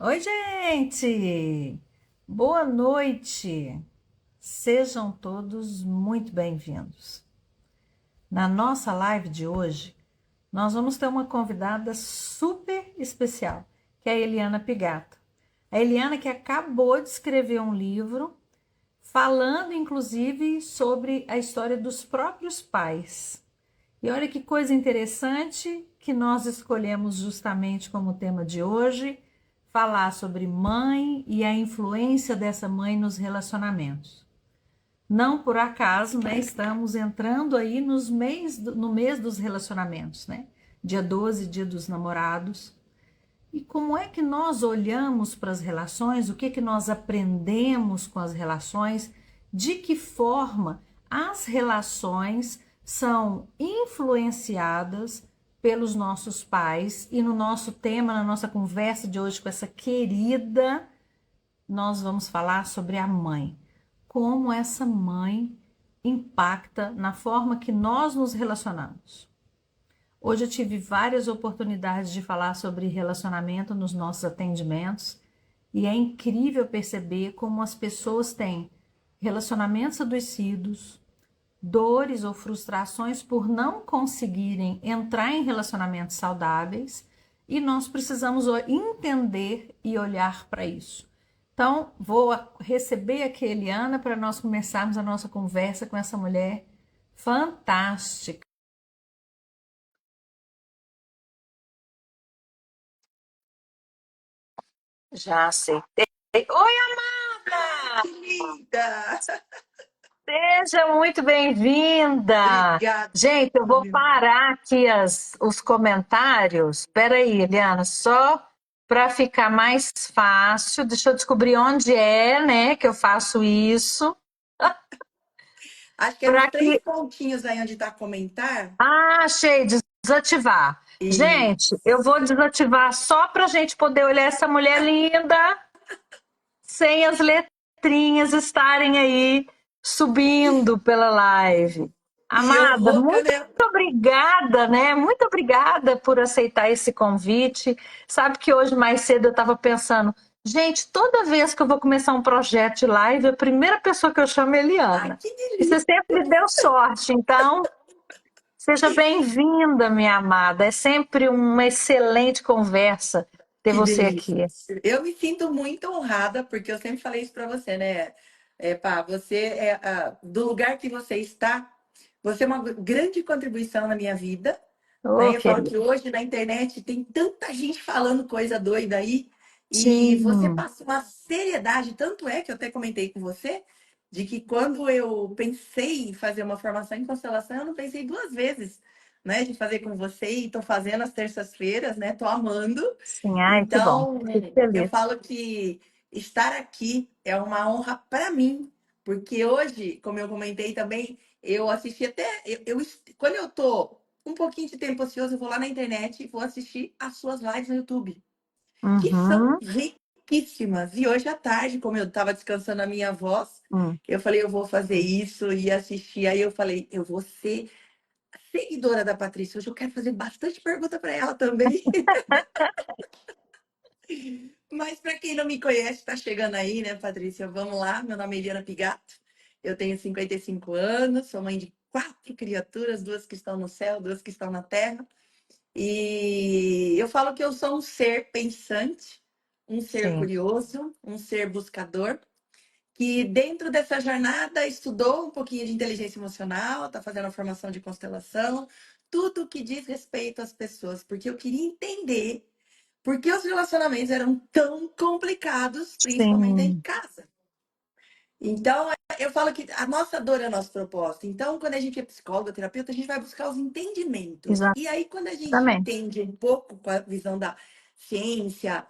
Oi, gente! Boa noite! Sejam todos muito bem-vindos. Na nossa live de hoje, nós vamos ter uma convidada super especial, que é a Eliana Pigato. A Eliana que acabou de escrever um livro falando, inclusive, sobre a história dos próprios pais. E olha que coisa interessante que nós escolhemos justamente como tema de hoje, falar sobre mãe e a influência dessa mãe nos relacionamentos. Não por acaso, né, estamos entrando aí no mês dos relacionamentos, né? Dia 12, dia dos namorados. E como é que nós olhamos para as relações, o que que nós aprendemos com as relações, de que forma as relações são influenciadas pelos nossos pais. E no nosso tema, na nossa conversa de hoje com essa querida, nós vamos falar sobre a mãe. Como essa mãe impacta na forma que nós nos relacionamos. Hoje eu tive várias oportunidades de falar sobre relacionamento nos nossos atendimentos e é incrível perceber como as pessoas têm relacionamentos adoecidos, dores ou frustrações por não conseguirem entrar em relacionamentos saudáveis e nós precisamos entender e olhar para isso. Então, vou receber aqui a Eliana para nós começarmos a nossa conversa com essa mulher fantástica. Já aceitei. Oi, Amanda! Linda! Seja muito bem-vinda! Obrigada, Gente, eu vou meu amor. parar aqui os comentários. Espera aí, Eliana, só para ficar mais fácil. Deixa eu descobrir onde é, né, que eu faço isso. Acho que é nos Para três que. pontinhos aí onde está comentar. Ah, achei, desativar. Gente, eu vou Isso. desativar só para a gente poder olhar essa mulher linda, sem as letrinhas estarem aí subindo pela live. E eu Amada, louca, muito né? obrigada, né? Muito obrigada por aceitar esse convite. Sabe que hoje mais cedo eu estava pensando, gente, toda vez que eu vou começar um projeto de live, a primeira pessoa que eu chamo é a Ai, Eliana. que E você delícia! sempre deu sorte, então seja bem-vinda, minha amada. É sempre uma excelente conversa ter Que você delícia. aqui. Eu me sinto muito honrada, porque eu sempre falei isso para você, né? Pá, você do lugar que você está, você é uma grande contribuição na minha vida, né? Ô, Eu falo querida. que hoje na internet tem tanta gente falando coisa doida aí, e você Sim. passa uma seriedade, tanto é que eu até comentei com você, de que quando eu pensei em fazer uma formação em constelação, eu não pensei duas vezes, né? De fazer com você, e tô fazendo às terças-feiras, né? Tô amando. Sim, ai, que bom. Então, Fico eu feliz. falo que estar aqui é uma honra para mim, porque hoje, como eu comentei também, eu assisti até. Quando eu tô um pouquinho de tempo ocioso, eu vou lá na internet e vou assistir as suas lives no YouTube, que são Uhum. riquíssimas. E hoje à tarde, como eu estava descansando a minha voz, Hum. eu falei, eu vou fazer isso e assistir. Aí eu falei, eu vou ser seguidora da Patrícia. Hoje eu quero fazer bastante pergunta para ela também. Mas para quem não me conhece, está chegando aí, né, Patrícia? Vamos lá, meu nome é Eliana Pigato, eu tenho 55 anos, sou mãe de quatro criaturas, duas que estão no céu, duas que estão na terra. E eu falo que eu sou um ser pensante, um ser Sim, curioso, um ser buscador, que dentro dessa jornada estudou um pouquinho de inteligência emocional, está fazendo a formação de constelação, tudo que diz respeito às pessoas, porque eu queria entender por que os relacionamentos eram tão complicados, principalmente dentro de sim, casa. Então, eu falo que a nossa dor é a nossa proposta. Então, quando a gente é psicóloga, terapeuta, a gente vai buscar os entendimentos. E aí, quando a gente exatamente. entende um pouco com a visão da ciência,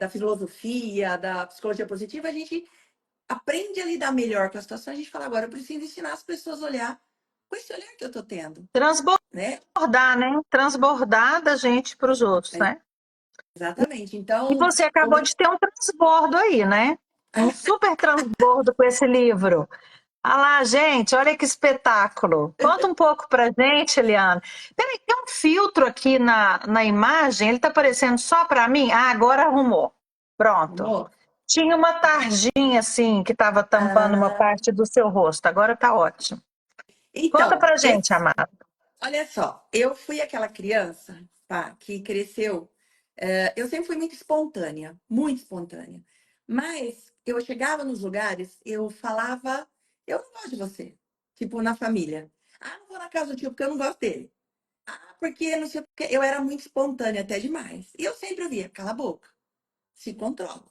da filosofia, da psicologia positiva, a gente aprende a lidar melhor com a situação. A gente fala, agora eu preciso ensinar as pessoas a olhar com esse olhar que eu estou tendo, né? Transbordar, né? Transbordar da gente para os outros, É, né? exatamente. E Então, você como acabou de ter um transbordo aí, né? Um super transbordo com esse livro. Ah lá, gente, olha que espetáculo. Conta um pouco pra gente, Eliana. Peraí, tem um filtro aqui na imagem, ele tá aparecendo só para mim? Ah, agora arrumou. Pronto. Arrumou? Tinha uma tarjinha assim que estava tampando uma Ah, parte do seu rosto. Agora está ótimo. Conta então, pra gente, amada. olha só, eu fui aquela criança, pá, que cresceu. Eu sempre fui muito espontânea, muito espontânea. Mas eu chegava nos lugares, eu falava, eu não gosto de você. Tipo, na família. Ah, não vou na casa do tio porque eu não gosto dele. Ah, porque não sei o quê. Eu era muito espontânea até demais. E eu sempre ouvia, cala a boca, se controla.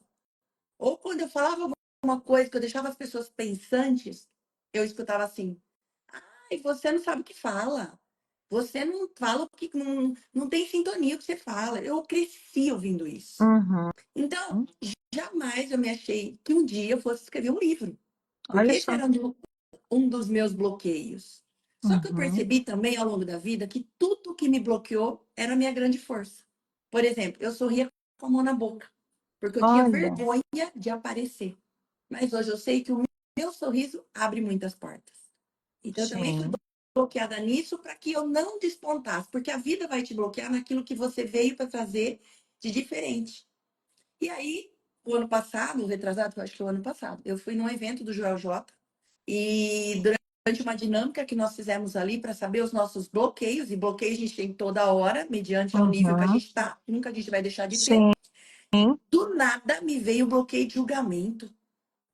Ou quando eu falava alguma coisa que eu deixava as pessoas pensantes, eu escutava assim: ai, você não sabe o que fala. Você não fala o que não tem sintonia o que você fala. Eu cresci ouvindo isso. Uhum. Então, jamais eu me achei que um dia eu fosse escrever um livro. Porque Olha esse só. era um dos meus bloqueios. Só que eu Uhum. percebi também ao longo da vida que tudo que me bloqueou era a minha grande força. Por exemplo, eu sorria com a mão na boca, porque eu tinha Olha, vergonha de aparecer. Mas hoje eu sei que o meu sorriso abre muitas portas. Então eu também fui sim. bloqueada nisso para que eu não despontasse, porque a vida vai te bloquear naquilo que você veio para trazer de diferente. E aí, o ano passado, o retrasado, eu acho que é o ano passado, eu fui num evento do Joel J. E durante uma dinâmica que nós fizemos ali para saber os nossos bloqueios, e bloqueios a gente tem toda hora, mediante ao nível que a Uhum. gente está, nunca a gente vai deixar de ter. Sim. Do nada me veio o bloqueio de julgamento.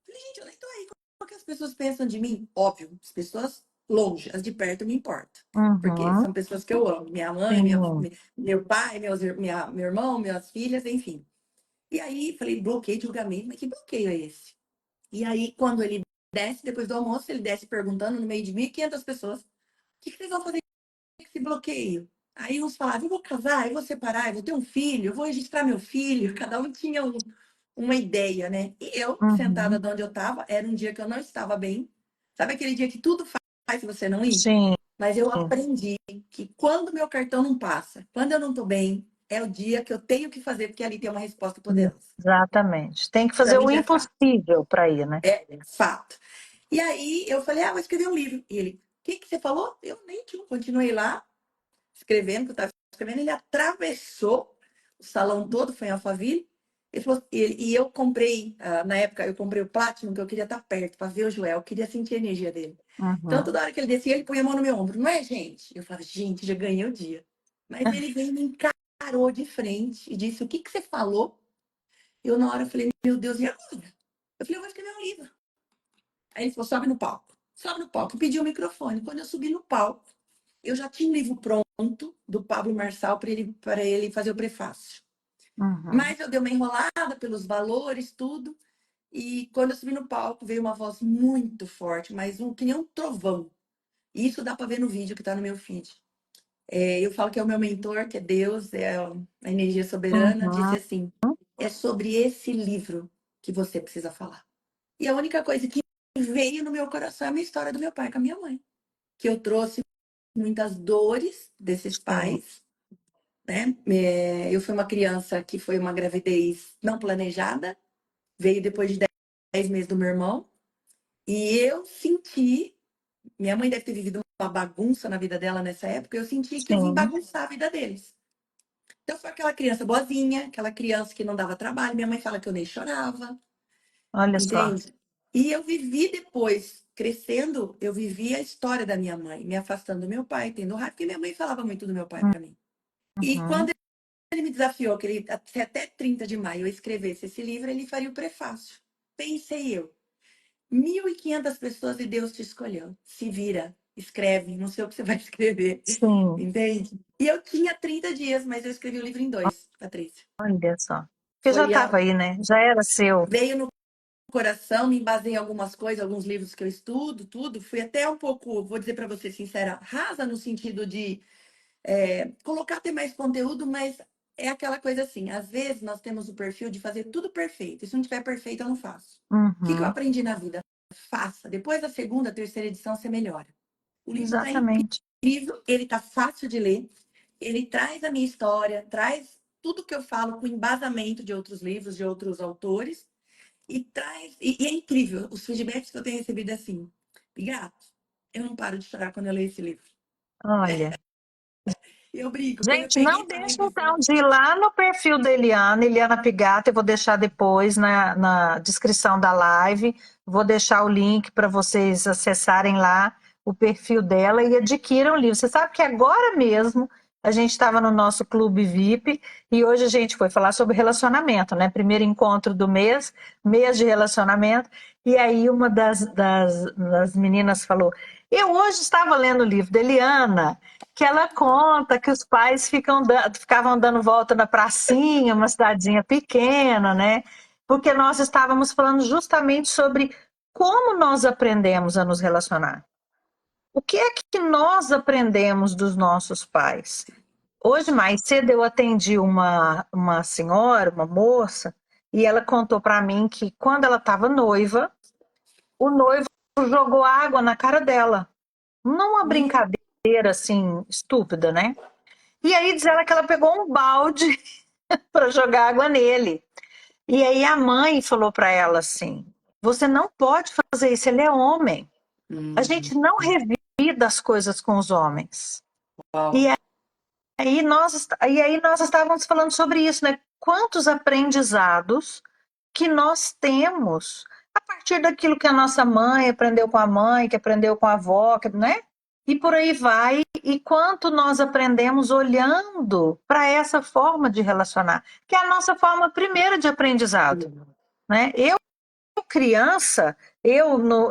Falei, gente, eu nem tô aí. Como que as pessoas pensam de mim? Óbvio, as pessoas longe, as de perto me importam. Porque Uhum. são pessoas que eu amo. Minha mãe, Sim. meu pai, meu irmão, minhas filhas, enfim. E aí, falei, bloqueio de julgamento, mas que bloqueio é esse? E aí, quando ele desce, depois do almoço, ele desce perguntando no meio de 1.500 pessoas, o que vocês vão fazer com esse bloqueio? Aí uns falavam, eu vou casar, eu vou separar, eu vou ter um filho, eu vou registrar meu filho. Cada um tinha uma ideia, né? E eu, sentada Uhum. de onde eu estava, era um dia que eu não estava bem. Sabe aquele dia que tudo faz se você não ir? Sim. Mas eu aprendi que quando meu cartão não passa, quando eu não estou bem, é o dia que eu tenho que fazer, porque ali tem uma resposta poderosa. Exatamente. Tem que Para fazer mim o já é fato. impossível para ir, né? É fato. E aí eu falei, vou escrever um livro. E ele, o que você falou? Eu nem tinha, continuei lá, escrevendo, que eu estava escrevendo. Ele atravessou o salão todo, foi em Alphaville. Ele falou, e eu comprei, na época, eu comprei o Platinum, que eu queria estar perto, para ver o Joel, eu queria sentir a energia dele. Então, Uhum. toda hora que ele descia, ele punha a mão no meu ombro. Não é, gente? Eu falava, gente, já ganhei o dia. Mas ele veio e me encarou de frente e disse, o que você falou? Eu, na hora, falei, meu Deus, e agora? Eu falei, eu vou escrever um livro. Aí ele falou, sobe no palco. Sobe no palco. Pediu o microfone. Quando eu subi no palco, eu já tinha um livro pronto do Pablo Marçal para ele fazer o prefácio. Uhum. Mas eu dei uma enrolada pelos valores, tudo. E quando eu subi no palco, veio uma voz muito forte, mas que nem um trovão. E isso dá para ver no vídeo que está no meu feed. Eu falo que é o meu mentor, que é Deus, é a energia soberana, Uhum. disse assim: é sobre esse livro que você precisa falar. E a única coisa que veio no meu coração é a minha história do meu pai com a minha mãe, que eu trouxe muitas dores desses Sim. pais, né? Eu fui uma criança que foi uma gravidez não planejada, veio depois de 10 meses do meu irmão, e eu senti, minha mãe deve ter vivido uma bagunça na vida dela nessa época, eu senti que eu vim Sim. bagunçar a vida deles. Então foi aquela criança boazinha, aquela criança que não dava trabalho, minha mãe fala que eu nem chorava, Olha só. entende? E eu vivi depois, crescendo, eu vivi a história da minha mãe, me afastando do meu pai, tendo raiva, porque minha mãe falava muito do meu pai para mim. E Uhum. quando ele me desafiou que ele, até 30 de maio eu escrevesse esse livro, ele faria o prefácio. Pensei eu, 1.500 pessoas e Deus te escolheu. Se vira, escreve, não sei o que você vai escrever, Sim. entende? E eu tinha 30 dias, mas eu escrevi o livro em dois, Patrícia. Olha só. Porque já Foi estava aí, né? Já era seu. veio no coração, me embasei em algumas coisas, alguns livros que eu estudo, tudo. Fui até um pouco, vou dizer para você sincera, rasa no sentido de colocar até mais conteúdo, mas é aquela coisa assim, às vezes nós temos o perfil de fazer tudo perfeito. E se não tiver perfeito, eu não faço. O que eu Uhum. aprendi na vida? Faça. Depois da segunda, terceira edição, você melhora. O livro está Exatamente. incrível, ele está fácil de ler, ele traz a minha história, traz tudo que eu falo com embasamento de outros livros, de outros autores. E traz. E é incrível, os feedbacks que eu tenho recebido é assim. Gato, eu não paro de chorar quando eu leio esse livro. Olha. Eu brinco, quando eu Gente, peguei não e falei deixe com então você. de ir lá no perfil da Eliana, Eliana Pigata, eu vou deixar depois na descrição da live, vou deixar o link para vocês acessarem lá o perfil dela e adquiram o livro. Você sabe que agora mesmo a gente estava no nosso clube VIP e hoje a gente foi falar sobre relacionamento, né? Primeiro encontro do mês, mês de relacionamento, e aí uma das meninas falou: Eu hoje estava lendo o livro da Eliana que ela conta que os pais ficavam dando volta na pracinha, uma cidadezinha pequena, né? Porque nós estávamos falando justamente sobre como nós aprendemos a nos relacionar. O que é que nós aprendemos dos nossos pais? Hoje, mais cedo, eu atendi uma senhora, uma moça, e ela contou para mim que quando ela estava noiva, o noivo jogou água na cara dela. Numa Meu, brincadeira assim, estúpida, né? E aí diz ela que ela pegou um balde para jogar água nele. E aí a mãe falou para ela assim: Você não pode fazer isso, ele é homem. A hum, gente não revida as coisas com os homens. E uau. aí nós estávamos falando sobre isso, né? Quantos aprendizados que nós temos a partir daquilo que a nossa mãe aprendeu com a mãe, que aprendeu com a avó, né? E por aí vai. E quanto nós aprendemos olhando para essa forma de relacionar, que é a nossa forma primeira de aprendizado, né? Eu, criança,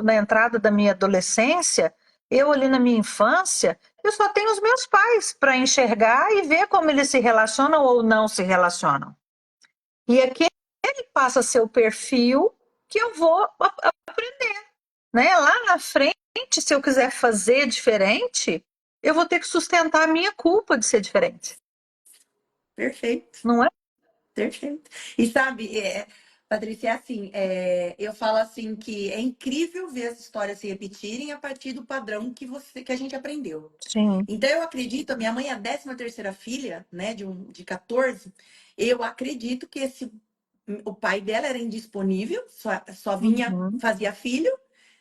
na entrada da minha adolescência, eu ali na minha infância, eu só tenho os meus pais para enxergar e ver como eles se relacionam ou não se relacionam. E aquele passa a ser o perfil que eu vou aprender, né? Lá na frente, se eu quiser fazer diferente, eu vou ter que sustentar a minha culpa de ser diferente, Perfeito. não é? Perfeito. E sabe, Patrícia, é assim, eu falo assim que é incrível ver as histórias se repetirem a partir do padrão que a gente aprendeu. Sim. Então eu acredito, a minha mãe é a 13ª filha, né, de 14. Eu acredito que o pai dela era indisponível, só vinha, Uhum. fazia filho,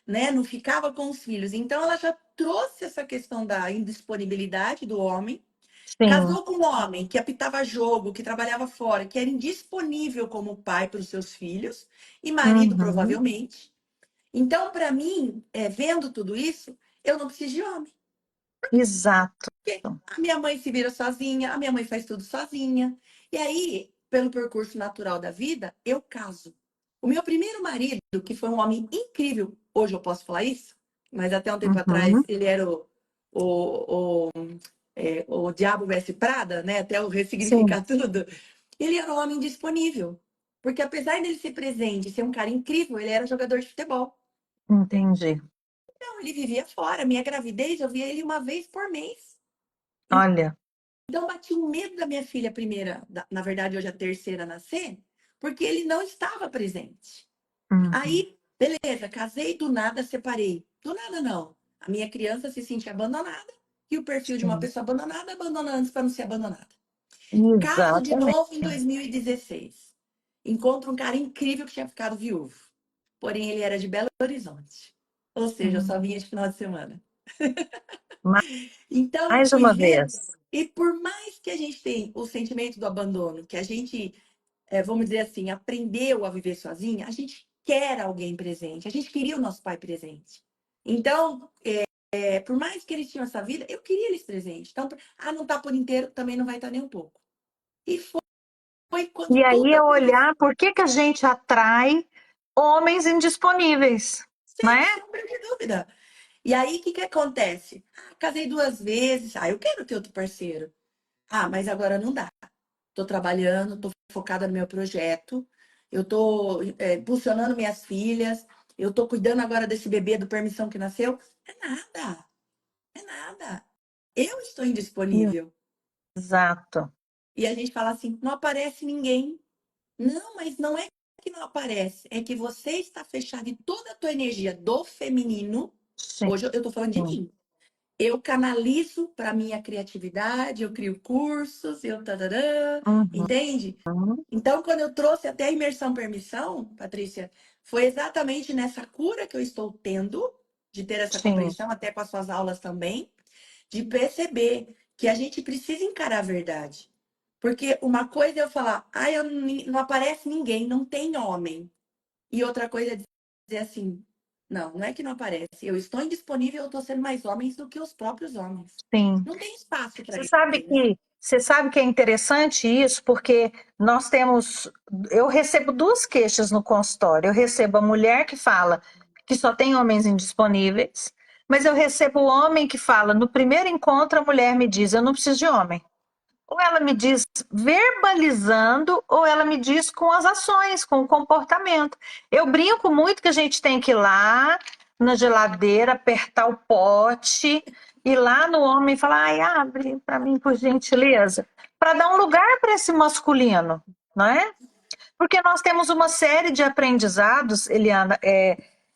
né, não ficava com os filhos. Então ela já trouxe essa questão da indisponibilidade do homem. Sim. Casou com um homem que apitava jogo, que trabalhava fora, que era indisponível como pai para os seus filhos e marido, Uhum. provavelmente. Então, para mim, vendo tudo isso, eu não preciso de homem. Exato. Porque a minha mãe se vira sozinha, a minha mãe faz tudo sozinha. E aí, pelo percurso natural da vida, eu caso. O meu primeiro marido, que foi um homem incrível, hoje eu posso falar isso, mas até um tempo atrás Uhum. ele era o o Diabo Veste Prada, né? Até o Sim, ressignificar tudo. Ele era um homem disponível. Porque apesar dele ser presente, ser um cara incrível, ele era jogador de futebol. entendi. Então, ele vivia fora. Minha gravidez, eu via ele uma vez por mês. Olha. Então, bati um medo da minha filha primeira, na verdade, hoje a terceira nascer, porque ele não estava presente. Uhum. Aí, beleza, casei, do nada separei. Do nada, não. A minha criança se sentia abandonada e o perfil de uma Sim, pessoa abandonada abandona antes para não ser abandonada. Caso de exatamente. novo em 2016. Encontro um cara incrível que tinha ficado viúvo. Porém, ele era de Belo Horizonte. Ou seja, eu Hum. só vinha de final de semana. Então, eu Mais fui uma vendo. vez. E por mais que a gente tenha o sentimento do abandono, que a gente, vamos dizer assim, aprendeu a viver sozinha, a gente quer alguém presente. A gente queria o nosso pai presente. Então, por mais que eles tinham essa vida, eu queria eles presentes. Então, não tá por inteiro, também não vai estar nem um pouco. E foi quando E aí tudo é aconteceu. olhar por que que a gente atrai homens indisponíveis, Sem né? sombra de dúvida. E aí, o que que acontece? Casei 2 vezes. Eu quero ter outro parceiro. Mas agora não dá. Tô trabalhando, tô focada no meu projeto. Eu tô impulsionando minhas filhas. Eu tô cuidando agora desse bebê do permissão que nasceu. É nada. É nada. Eu estou indisponível. Exato. E a gente fala assim, não aparece ninguém. Não, mas não é que não aparece. É que você está fechado e toda a tua energia do feminino. Sim. Hoje eu tô falando de mim. Eu canalizo para minha criatividade, eu crio cursos, eu tararã, Uhum. entende? Então, quando eu trouxe até a imersão permissão, Patrícia, foi exatamente nessa cura que eu estou tendo, de ter essa Sim. compreensão, até com as suas aulas também, de perceber que a gente precisa encarar a verdade. Porque uma coisa é eu falar, ah, não aparece ninguém, não tem homem. E outra coisa é dizer assim, não, não é que não aparece. Eu estou indisponível, eu estou sendo mais homens do que os próprios homens. Sim. Não tem espaço para eles. Você sabe que é interessante isso, porque nós temos, eu recebo duas queixas no consultório. Eu recebo a mulher que fala que só tem homens indisponíveis, mas eu recebo o homem que fala, no primeiro encontro a mulher me diz, eu não preciso de homem. Ou ela me diz verbalizando, ou ela me diz com as ações, com o comportamento. Eu brinco muito que a gente tem que ir lá na geladeira, apertar o pote, ir lá no homem e falar, ai, abre para mim, por gentileza, para dar um lugar para esse masculino, não é? Porque nós temos uma série de aprendizados, Eliana.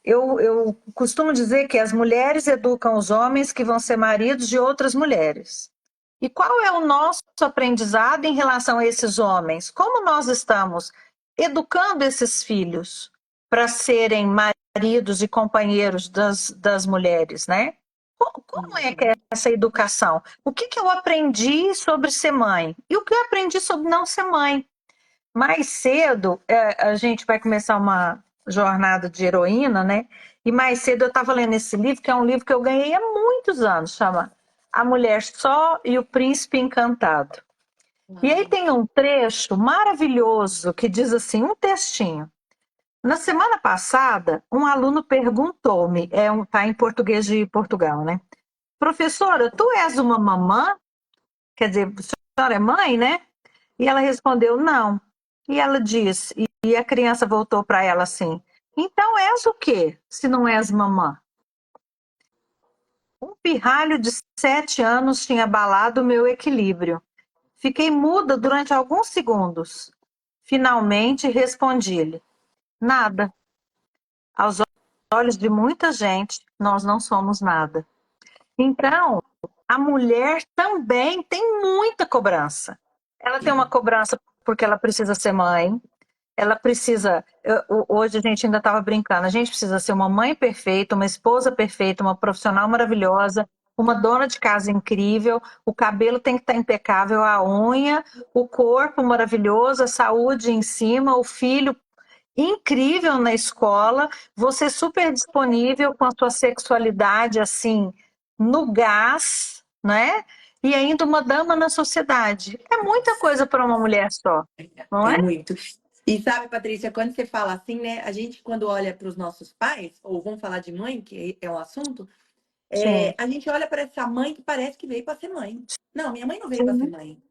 Eu costumo dizer que as mulheres educam os homens que vão ser maridos de outras mulheres. E qual é o nosso aprendizado em relação a esses homens? Como nós estamos educando esses filhos para serem maridos e companheiros das mulheres, né? Como é que é Uhum. essa educação? O que eu aprendi sobre ser mãe? E o que eu aprendi sobre não ser mãe? Mais cedo, a gente vai começar uma jornada de heroína, né? E mais cedo eu estava lendo esse livro, que é um livro que eu ganhei há muitos anos, chama A Mulher Só e o Príncipe Encantado. E aí Uau. tem um trecho maravilhoso que diz assim, um textinho. Na semana passada, um aluno perguntou-me, tá em português de Portugal, né? Professora, tu és uma mamã? Quer dizer, a senhora é mãe, né? E ela respondeu, não. E ela disse, e a criança voltou para ela assim, então és o quê, se não és mamã? Um pirralho de 7 anos tinha abalado o meu equilíbrio. Fiquei muda durante alguns segundos. Finalmente respondi-lhe, nada. Aos olhos de muita gente, nós não somos nada. Então, a mulher também tem muita cobrança. Ela tem uma cobrança porque ela precisa ser mãe, ela precisa. Hoje a gente ainda estava brincando, a gente precisa ser uma mãe perfeita, uma esposa perfeita, uma profissional maravilhosa, uma dona de casa incrível, o cabelo tem que estar impecável, a unha, o corpo maravilhoso, a saúde em cima, o filho incrível na escola, você super disponível com a sua sexualidade assim, no gás, né? E ainda uma dama na sociedade. É muita coisa para uma mulher só, não É é? muito. E sabe, Patrícia, quando você fala assim, né? A gente, quando olha para os nossos pais, ou vamos falar de mãe, que é o assunto, Sim, a gente olha para essa mãe que parece que veio para ser mãe. Não, minha mãe não veio para ser sim. mãe.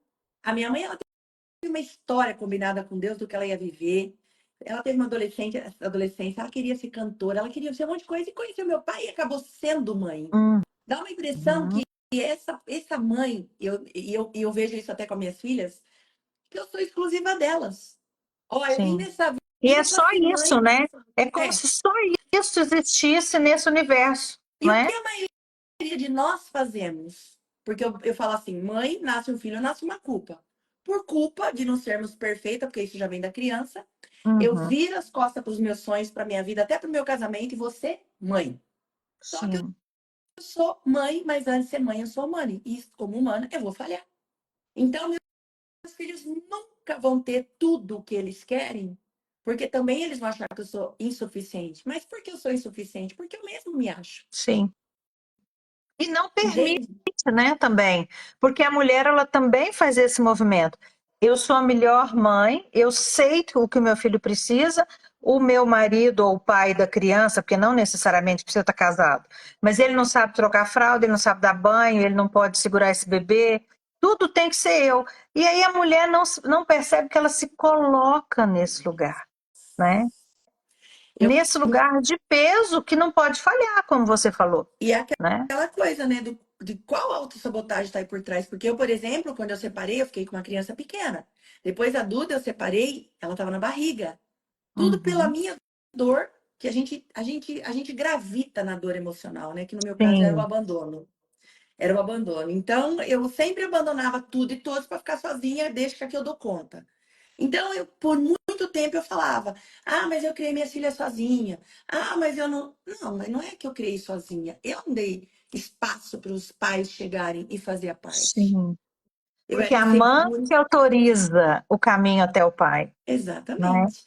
A minha mãe, ela teve uma história combinada com Deus do que ela ia viver. Ela teve uma adolescência, ela queria ser cantora, ela queria ser um monte de coisa e conheceu meu pai e acabou sendo mãe. Dá uma impressão que Uhum, essa mãe, eu vejo isso até com as minhas filhas, que eu sou exclusiva delas. Ó, eu vim sim. nessa E é vida para só ser isso, mãe. né? É como É. se só isso existisse nesse universo, E o que né? a maioria de nós fazemos? Porque eu falo assim, mãe, nasce um filho, nasce uma culpa. Por culpa de não sermos perfeitas, porque isso já vem da criança, eu Uhum, viro as costas para os meus sonhos, para minha vida, até para o meu casamento, e você, mãe. Só que eu sim, sou mãe, mas antes de ser mãe, eu sou humana. E como humana, eu vou falhar. Então, meus filhos nunca vão ter tudo o que eles querem, porque também eles vão achar que eu sou insuficiente. Mas por que eu sou insuficiente? Porque eu mesmo me acho. sim. E não permite, Entende? né, também, porque a mulher ela também faz esse movimento. Eu sou a melhor mãe, eu sei o que o meu filho precisa, o meu marido ou o pai da criança, porque não necessariamente precisa estar casado, mas ele não sabe trocar fralda, ele não sabe dar banho, ele não pode segurar esse bebê, tudo tem que ser eu. E aí a mulher não percebe que ela se coloca nesse lugar, né? Eu, Nesse lugar de peso que não pode falhar, como você falou, e é né? aquela coisa, né, de qual autossabotagem está aí por trás. Porque eu, por exemplo, quando eu separei, eu fiquei com uma criança pequena. Depois adulta, eu separei, ela estava na barriga. Tudo pela Uhum. minha dor, que a gente gravita na dor emocional, né? Que no meu caso era o Sim, abandono. Era o abandono. Então, eu sempre abandonava tudo e todos para ficar sozinha, deixa que eu dou conta. Então, por muito tempo eu falava: ah, mas eu criei minhas filhas sozinha. Ah, mas eu não. Não, mas não é que eu criei sozinha. Eu não dei. espaço para os pais chegarem e fazer a parte. sim. Eu Porque era a sempre mãe que muito. autoriza o caminho até o pai, né? Exatamente.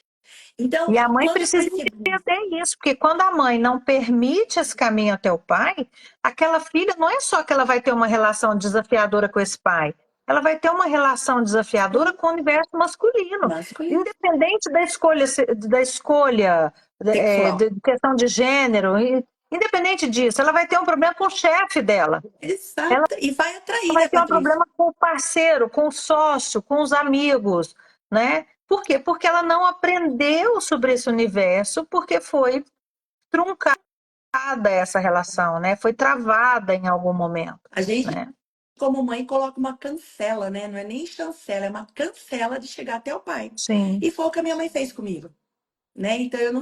Então, E a mãe quando eu precisa percebi, entender isso, porque quando a mãe não permite esse caminho até o pai, aquela filha não é só que ela vai ter uma relação desafiadora com esse pai, ela vai ter uma relação desafiadora sim, com o universo masculino, masculino, independente da escolha sexual. de questão de gênero, independente disso, ela vai ter um problema com o chefe dela. Ela Exato. E vai atrair, vai né, ter um Patrícia? problema com o parceiro, com o sócio, com os amigos, né? Por quê? Porque ela não aprendeu sobre esse universo, porque foi truncada essa relação, né? Foi travada em algum momento, A gente, né? como mãe, coloca uma cancela, né? Não é nem chancela, é uma cancela de chegar até o pai. Sim. E foi o que a minha mãe fez comigo, né? Então eu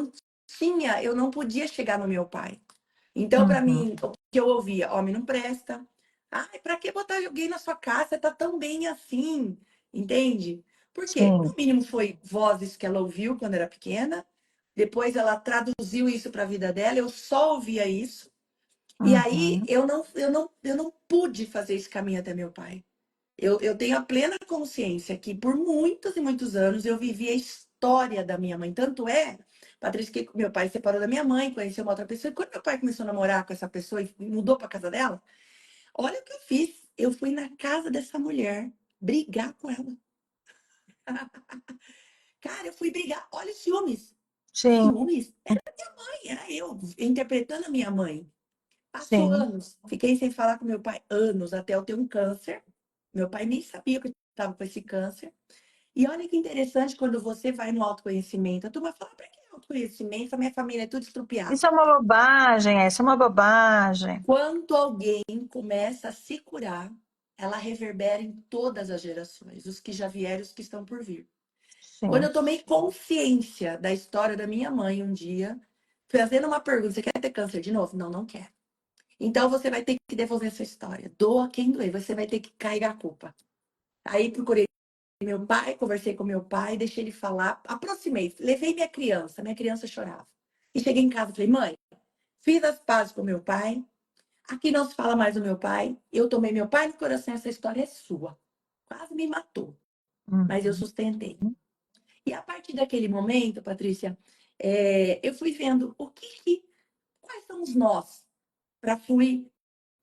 não podia chegar no meu pai. Então, para Uhum. mim, o que eu ouvia, homem não presta. Ai, para que botar alguém na sua casa? Você tá tão bem assim, entende? Porque, no Sim. mínimo, foi vozes que ela ouviu quando era pequena. Depois ela traduziu isso para a vida dela. Eu só ouvia isso. E aí Uhum. eu não pude fazer esse caminho até meu pai. Eu tenho a plena consciência que por muitos e muitos anos eu vivi a história da minha mãe. Tanto é, Patrícia, que meu pai separou da minha mãe, conheceu uma outra pessoa. E quando meu pai começou a namorar com essa pessoa e mudou para casa dela, olha o que eu fiz. Eu fui na casa dessa mulher brigar com ela. Cara, eu fui brigar. Olha os ciúmes. Sim. Ciúmes? Era minha mãe, era eu interpretando a minha mãe. Passou Sim. anos. Fiquei sem falar com meu pai anos até eu ter um câncer. Meu pai nem sabia que eu estava com esse câncer. E olha que interessante quando você vai no autoconhecimento. A turma fala, para que autoconhecimento? A minha família é tudo Isso estrupiada. é uma bobagem, isso é uma bobagem. Quando alguém começa a se curar, ela reverbera em todas as gerações, os que já vieram e os que estão por vir. Quando Sim. eu tomei consciência da história da minha mãe um dia, fazendo uma pergunta, você quer ter câncer de novo? Não, não quero. Então você vai ter que devolver sua história. Doa quem doer, você vai ter que carregar a culpa. Aí procurei meu pai, conversei com meu pai, deixei ele falar, aproximei, levei minha criança chorava. E cheguei em casa e falei, mãe, fiz as pazes com meu pai, aqui não se fala mais do meu pai, eu tomei meu pai no coração, essa história é sua. Quase me matou, mas eu Uhum. sustentei. E a partir daquele momento, Patrícia, eu fui vendo quais são os nós para fluir,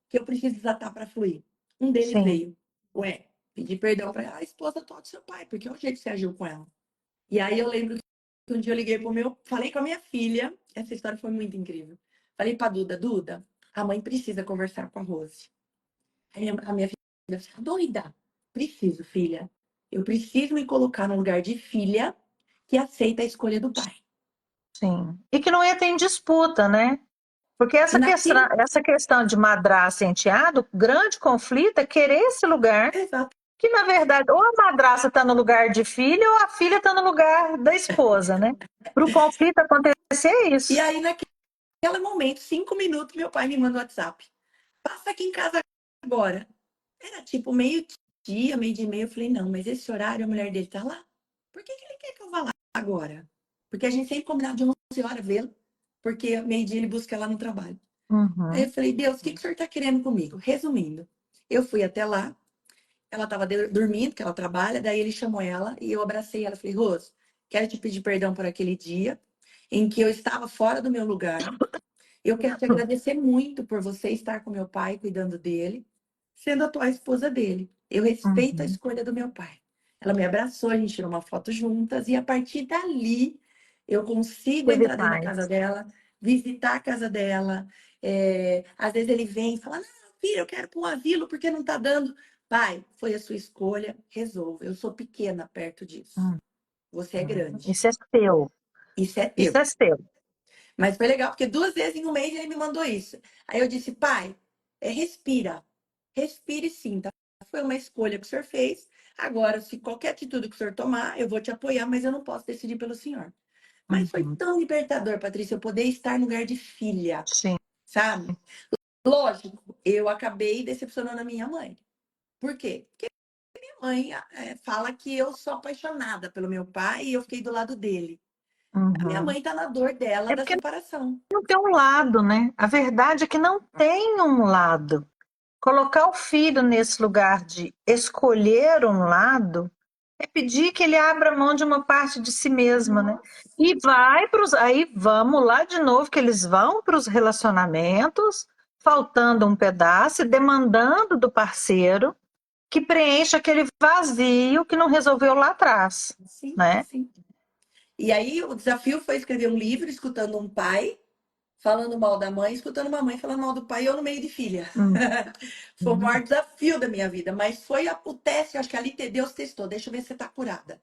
que eu preciso desatar para fluir. Um deles Sim. veio, ué, pedir perdão para a esposa atual do seu pai, porque é o jeito que você agiu com ela. E aí eu lembro que um dia eu liguei pro meu, falei com a minha filha, essa história foi muito incrível. Falei pra Duda, Duda, a mãe precisa conversar com a Rose. Aí a minha filha falou, doida, preciso, filha. Eu preciso me colocar no lugar de filha que aceita a escolha do pai. Sim. E que não entra em disputa, né? Porque E naquele, essa questão de madrasta e enteado, o grande conflito é querer esse lugar, exato. que na verdade, ou a madrasta está no lugar de filha, ou a filha está no lugar da esposa, né? Para o conflito acontecer é E isso. aí naquele momento, 5 minutos, meu pai me manda o WhatsApp. Passa aqui em casa agora. Era tipo meio-dia, meio-dia e meio. Eu falei, não, mas esse horário a mulher dele tá lá. Por que ele quer que eu vá lá agora? Porque a gente sempre combinava de 11 horas vê-lo, porque meio-dia ele busca ela no trabalho. Aí eu Uhum. falei, Deus, o que o senhor tá querendo comigo? Resumindo, eu fui até lá, ela tava dormindo, que ela trabalha, daí ele chamou ela e eu abracei ela. Falei, Rose, quero te pedir perdão por aquele dia em que eu estava fora do meu lugar. Eu quero te agradecer muito por você estar com meu pai, cuidando dele, sendo a tua esposa dele. Eu respeito a Uhum. escolha do meu pai. Ela me abraçou, a gente tirou uma foto juntas, e a partir dali eu consigo Teve entrar dentro da casa paz. dela, visitar a casa dela. Às vezes ele vem e fala: Não, filha, eu quero para um asilo porque não está dando. Pai, foi a sua escolha, resolva. Eu sou pequena perto disso. Uhum. Você é grande. Isso é seu. Isso é Isso teu. é seu. Mas foi legal, porque 2 vezes em um mês ele me mandou isso. Aí eu disse, pai, respira. Respire sim, tá? Foi uma escolha que o senhor fez. Agora, se qualquer atitude que o senhor tomar, eu vou te apoiar, mas eu não posso decidir pelo senhor. Mas foi Uhum. tão libertador, Patrícia, eu poder estar no lugar de filha, Sim. sabe? Lógico, eu acabei decepcionando a minha mãe. Por quê? Porque minha mãe fala que eu sou apaixonada pelo meu pai e eu fiquei do lado dele. A minha Uhum. mãe tá na dor dela É da porque separação. não tem um lado, né? A verdade é que não tem um lado. Colocar o filho nesse lugar de escolher um lado é pedir que ele abra mão de uma parte de si mesma, né? Nossa. E vai para os. Aí vamos lá de novo, que eles vão para os relacionamentos, faltando um pedaço, e demandando do parceiro que preencha aquele vazio que não resolveu lá atrás, Sim, né? sim. E aí o desafio foi escrever um livro escutando um pai falando mal da mãe, escutando uma mãe falando mal do pai e eu no meio de filha. Foi o maior Uhum. desafio da minha vida, mas foi o teste, acho que ali Deus testou, deixa eu ver se você tá curada.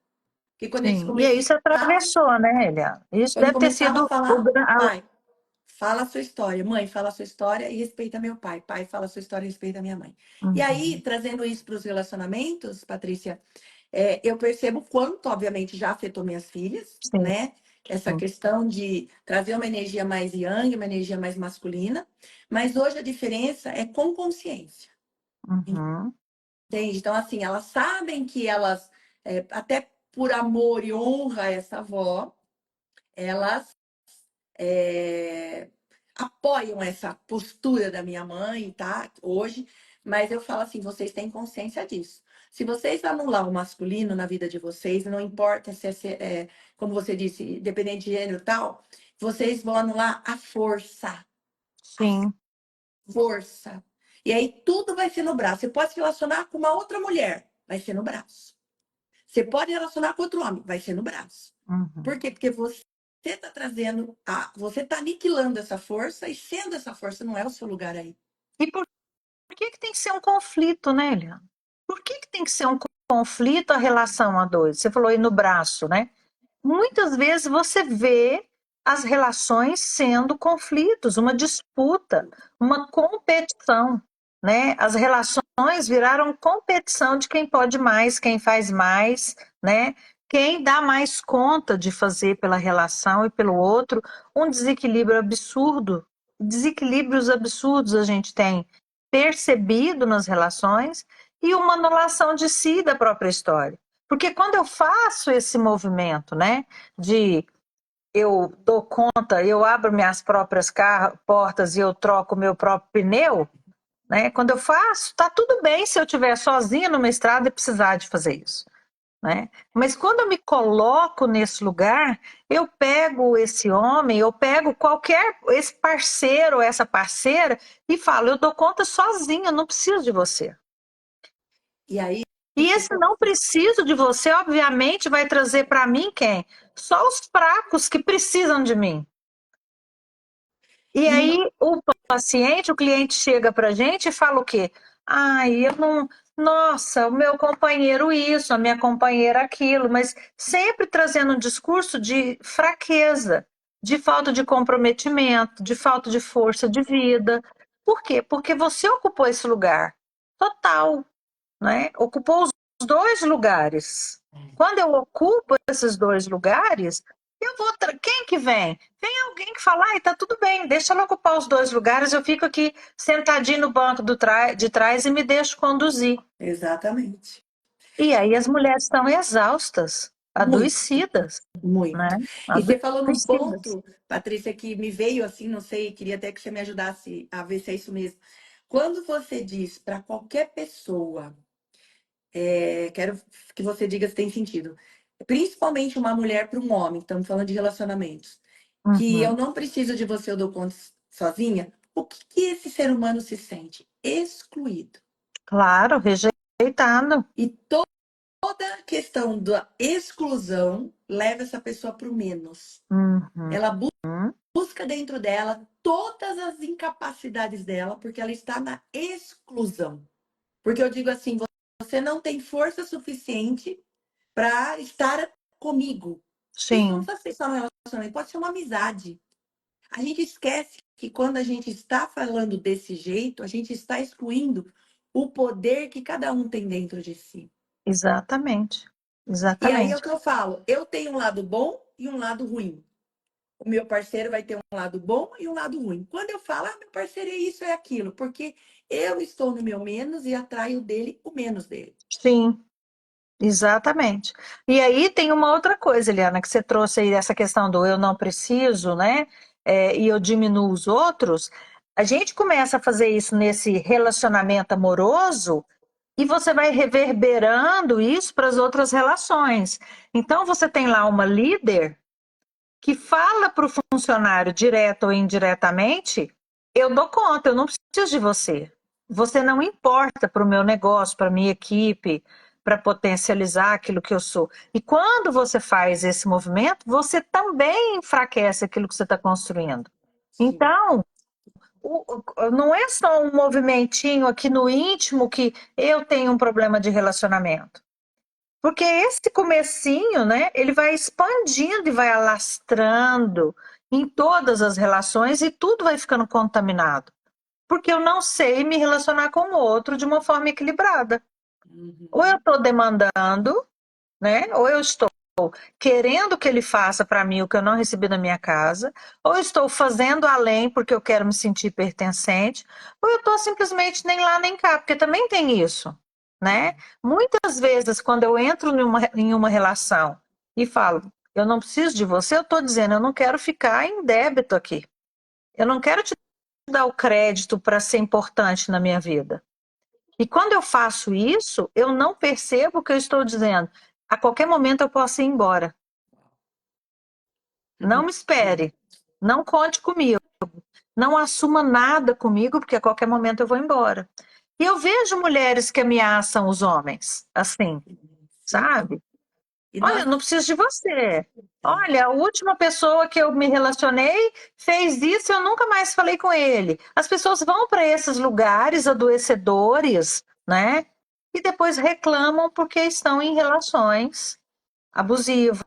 Porque quando eles Sim, e aí você começaram, atravessou, né, Eliana? Isso quando deve ter começava a sido falar, pai, fala a sua história, mãe, fala a sua história e respeita meu pai, pai, fala a sua história e respeita minha mãe. E aí, Uhum. trazendo isso para os relacionamentos, Patrícia, eu percebo quanto, obviamente, já afetou minhas filhas, Sim, né? Essa sim. questão de trazer uma energia mais yang, uma energia mais masculina. Mas hoje a diferença é com consciência, Uhum. entende? Então, assim, elas sabem que elas, até por amor e honra a essa avó, elas é, apoiam essa postura da minha mãe, tá? Hoje, mas eu falo assim, vocês têm consciência disso. Se vocês anular o masculino na vida de vocês, não importa se como você disse, dependente de gênero e tal, vocês vão anular a Sim. força. E aí tudo vai ser no braço. Você pode se relacionar com uma outra mulher, vai ser no braço. Você pode relacionar com outro homem, vai ser no braço. Uhum. Por quê? Porque você está trazendo, você está aniquilando essa força e sendo essa força não é o seu lugar aí. E por que que tem que ser um conflito, né, Eliana? Por que que tem que ser um conflito a relação a dois? Você falou aí no braço, né? Muitas vezes você vê as relações sendo conflitos, uma disputa, uma competição, né? As relações viraram competição de quem pode mais, quem faz mais, né? Quem dá mais conta de fazer pela relação e pelo outro, um desequilíbrio absurdo. Desequilíbrios absurdos a gente tem percebido nas relações e uma anulação de si da própria história. Porque quando eu faço esse movimento, né, de eu dou conta, eu abro minhas próprias portas e eu troco meu próprio pneu, né? Quando eu faço, tá tudo bem se eu estiver sozinha numa estrada e precisar de fazer isso, né? Mas quando eu me coloco nesse lugar, eu pego esse homem, eu pego qualquer esse parceiro ou essa parceira e falo, eu dou conta sozinha, eu não preciso de você. E aí, E esse não preciso de você, obviamente, vai trazer para mim quem? Só os fracos que precisam de mim. E e não, aí o paciente, o cliente chega para a gente e fala o quê? Ai, eu não. Nossa, o meu companheiro isso, a minha companheira aquilo, mas sempre trazendo um discurso de fraqueza, de falta de comprometimento, de falta de força de vida. Por quê? Porque você ocupou esse lugar total, né? Ocupou os dois lugares. Quando eu ocupo esses dois lugares, eu vou. Quem que vem? Vem alguém que fala, ai, tá tudo bem, deixa ela ocupar os dois lugares, eu fico aqui sentadinho no banco de trás e me deixo conduzir. exatamente. E aí as mulheres estão exaustas, Muito, adoecidas, né? muito. E você falou num Adoecidas. ponto, Patrícia, que me veio assim, não sei, queria até que você me ajudasse a ver se é isso mesmo. Quando você diz para qualquer pessoa, quero que você diga se tem sentido, principalmente uma mulher para um homem, estamos falando de relacionamentos, que eu Uhum. não preciso de você, eu dou conta sozinha, o que que esse ser humano se sente? Excluído. Claro, rejeitado. E toda a questão da exclusão leva essa pessoa para o menos. Uhum. Ela busca dentro dela todas as incapacidades dela, porque ela está na exclusão. Porque eu digo assim, você não tem força suficiente para estar comigo. Isso não Sim, precisa ser só um relacionamento, pode ser uma amizade. A gente esquece que quando a gente está falando desse jeito, a gente está excluindo o poder que cada um tem dentro de si. exatamente. E aí é o Exatamente. que eu falo, eu tenho um lado bom e um lado ruim. O meu parceiro vai ter um lado bom e um lado ruim. Quando eu falo, meu parceiro é isso, é aquilo, porque eu estou no meu menos e atraio dele o menos dele. Sim. Exatamente. E aí tem uma outra coisa, Eliana, que você trouxe aí essa questão do eu não preciso, né? E eu diminuo os outros. A gente começa a fazer isso nesse relacionamento amoroso e você vai reverberando isso para as outras relações. Então você tem lá uma líder que fala para o funcionário, direto ou indiretamente, eu dou conta, eu não preciso de você. Você não importa para o meu negócio, para a minha equipe, para potencializar aquilo que eu sou. E quando você faz esse movimento, você também enfraquece aquilo que você está construindo. Sim. Então, não é só um movimentinho aqui no íntimo que eu tenho um problema de relacionamento. Porque esse comecinho, né, ele vai expandindo e vai alastrando em todas as relações e tudo vai ficando contaminado. Porque eu não sei me relacionar com o outro de uma forma equilibrada. Ou eu Uhum. estou demandando, né, ou eu estou querendo que ele faça para mim o que eu não recebi na minha casa, ou eu estou fazendo além porque eu quero me sentir pertencente, ou eu estou simplesmente nem lá nem cá, porque também tem isso, né? Muitas vezes, quando eu entro em uma relação e falo, eu não preciso de você, eu estou dizendo, eu não quero ficar em débito aqui. Eu não quero te dar o crédito para ser importante na minha vida. E quando eu faço isso, eu não percebo o que eu estou dizendo. A qualquer momento eu posso ir embora. Não Uhum. me espere. Não conte comigo. Não assuma nada comigo, porque a qualquer momento eu vou embora. E eu vejo mulheres que ameaçam os homens, assim, Sim. sabe? E Olha, nós, eu não preciso de você. é, Olha, a última pessoa que eu me relacionei fez isso e eu nunca mais falei com ele. As pessoas vão para esses lugares adoecedores, né? E depois reclamam porque estão em relações abusivas,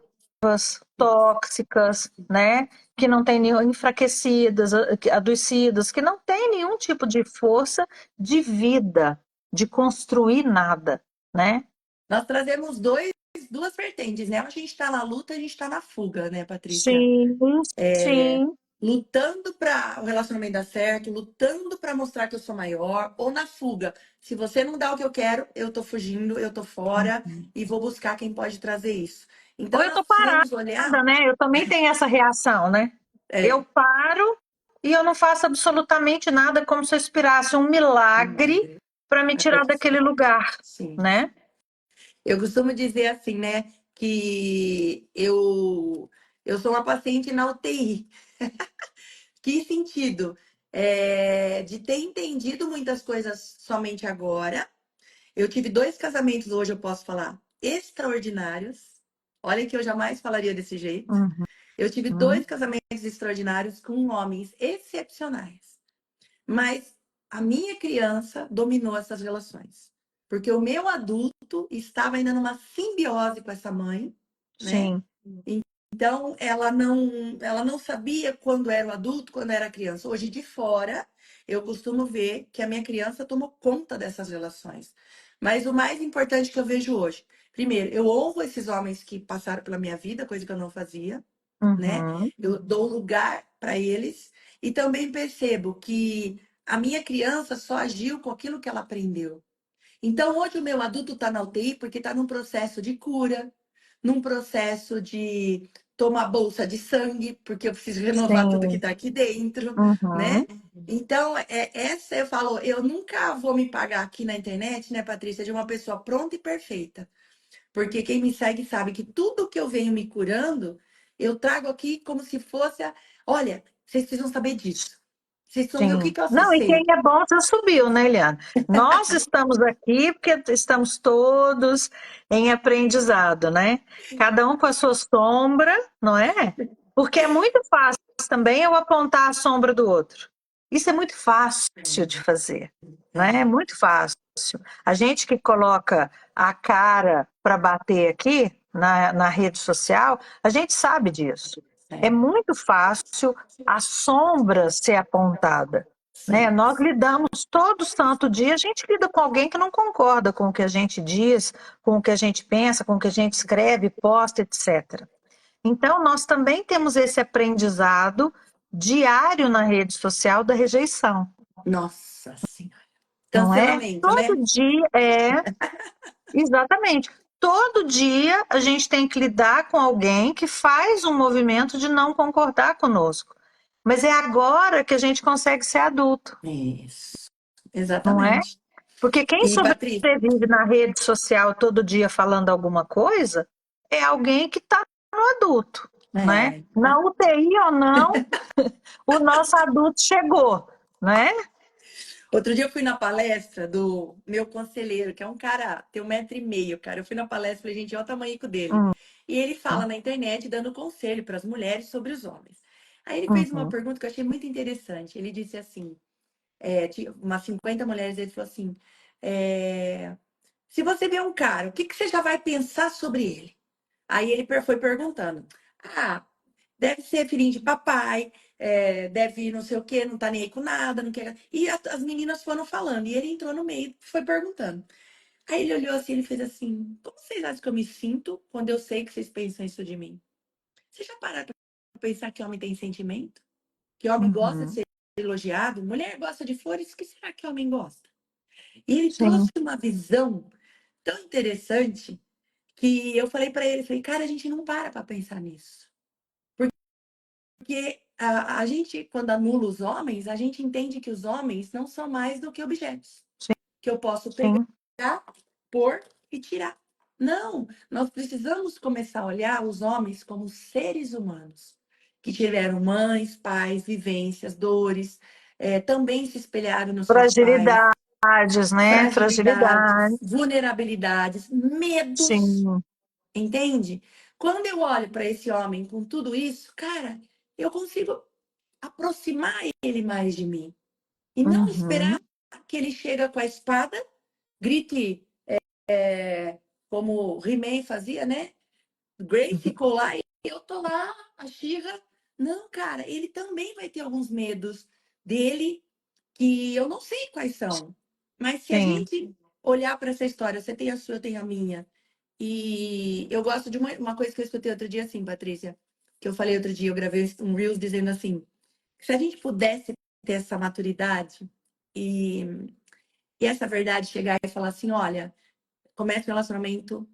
tóxicas, né? Que não tem nenhum, enfraquecidas, adoecidas, que não tem nenhum tipo de força de vida, de construir nada, né? nós trazemos duas vertentes, né? A gente está na luta, a gente está na fuga, né, Patrícia? Sim, É, sim, lutando para o relacionamento dar certo, lutando para mostrar que eu sou maior, ou na fuga. Se você não dá o que eu quero, eu tô fugindo, eu tô fora e vou buscar quem pode trazer isso. ou Então eu nós tô precisamos olhar. parada, né? Eu também tenho essa reação, né? Eu É, paro e eu não faço absolutamente nada, como se eu esperasse um milagre milagre para me tirar daquele acontecer. lugar, Sim. né? Eu costumo dizer assim, né, que eu sou uma paciente na UTI. Que sentido? De ter entendido muitas coisas somente agora. Eu tive dois casamentos hoje, eu posso falar, extraordinários. Olha que eu jamais falaria desse jeito. Eu tive Uhum, dois casamentos extraordinários com homens excepcionais. Mas a minha criança dominou essas relações. Porque o meu adulto estava ainda numa simbiose com essa mãe, né? sim, Então, ela não sabia quando era o adulto, quando era criança. Hoje, de fora, eu costumo ver que a minha criança tomou conta dessas relações. Mas o mais importante que eu vejo hoje, primeiro, eu honro esses homens que passaram pela minha vida, coisa que eu não fazia, né? uhum, Eu dou lugar para eles e também percebo que a minha criança só agiu com aquilo que ela aprendeu. Então, hoje o meu adulto está na UTI porque está num processo de cura, num processo de tomar bolsa de sangue, porque eu preciso renovar tudo que sim, está aqui dentro, né? uhum, Então, essa eu falo, eu nunca vou me pagar aqui na internet, né, Patrícia, de uma pessoa pronta e perfeita. Porque quem me segue sabe que tudo que eu venho me curando, eu trago aqui como se fosse, olha, vocês precisam saber disso. Vocês precisam ver o que sim. que eu Não, e quem acessei. é bom já subiu, né, Eliana? Nós estamos aqui porque estamos todos em aprendizado, né? Cada um com a sua sombra, não é? Porque é muito fácil também eu apontar a sombra do outro. Isso é muito fácil de fazer, né? É É, muito fácil. A gente que coloca a cara para bater aqui na rede social, a gente sabe disso. É é, muito fácil a sombra ser apontada, né? sim. Nós lidamos todo santo dia, a gente lida com alguém que não concorda com o que a gente diz, com o que a gente pensa, com o que a gente escreve, posta, etc. Então, nós também temos esse aprendizado diário na rede social da rejeição, Nossa Senhora. não é? Cancelamento, né? Todo dia exatamente. todo dia a gente tem que lidar com alguém que faz um movimento de não concordar conosco. Mas é agora que a gente consegue ser adulto, Isso, não é? exatamente. Porque quem E, Patrícia, sobrevive na rede social todo dia falando alguma coisa é alguém que está no adulto, né? é, Na UTI ou não, o nosso adulto chegou, né? outro dia eu fui na palestra do meu conselheiro, que é um cara, tem 1,5 m, cara. Eu fui na palestra e falei, gente, olha o tamanho dele. Hum, E ele fala na internet dando conselho para as mulheres sobre os homens. Aí ele fez uma uhum, pergunta que eu achei muito interessante. Ele disse assim, tinha umas 50 mulheres, ele falou assim, é, se você vê um cara, o que que você já vai pensar sobre ele? Aí ele foi perguntando, ah, deve ser filhinho de papai, deve não sei o quê, não tá nem aí com nada, não quer. E as meninas foram falando, e ele entrou no meio e foi perguntando. Aí ele olhou assim, ele fez assim: como vocês acham que eu me sinto quando eu sei que vocês pensam isso de mim? Vocês já pararam pra pensar que homem tem sentimento? Que homem gosta de uhum, ser elogiado? Mulher gosta de flores? O que será que homem gosta? E ele trouxe sim, uma visão tão interessante que eu falei pra ele, falei, cara, a gente não para pra pensar nisso. Porque a gente, quando anula os homens, a gente entende que os homens não são mais do que objetos. sim, Que eu posso pegar, sim. pôr e tirar. Não, nós precisamos começar a olhar os homens como seres humanos, que tiveram mães, pais, vivências, dores, também se espelharam nos seus pais, Fragilidades, né? fragilidades, Fragilidade, vulnerabilidades, medos, sim. entende? Quando eu olho para esse homem com tudo isso, cara, eu consigo aproximar ele mais de mim e não esperar Uhum, que ele chega com a espada, grite como He-Man fazia, né? Grace ficou lá e eu tô lá, a Shira. Não, cara, ele também vai ter alguns medos dele que eu não sei quais são. Mas se a sim, gente olhar para essa história, você tem a sua, eu tenho a minha. E eu gosto de uma coisa que eu escutei outro dia assim, Patrícia, que eu falei outro dia, eu gravei um Reels dizendo assim, se a gente pudesse ter essa maturidade e, e essa verdade chegar e falar assim, olha, começa um relacionamento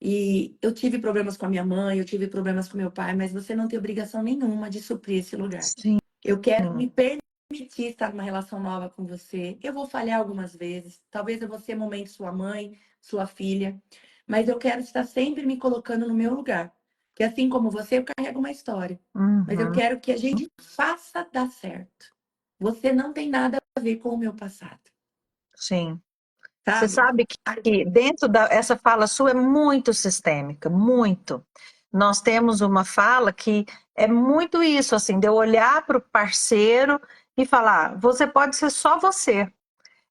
e eu tive problemas com a minha mãe, eu tive problemas com meu pai, mas você não tem obrigação nenhuma de suprir esse lugar. sim. Eu quero me permitir estar numa relação nova com você. Eu vou falhar algumas vezes, talvez eu vou ser momento sua mãe, sua filha, mas eu quero estar sempre me colocando no meu lugar. Que assim como você, eu carrego uma história, mas eu Uhum, quero que a gente faça dar certo. Você não tem nada a ver com o meu passado, sim. Você sabe? sabe que dentro essa fala sua é muito sistêmica, muito. Nós temos uma fala que é muito isso, assim, de eu olhar para o parceiro e falar, você pode ser só você.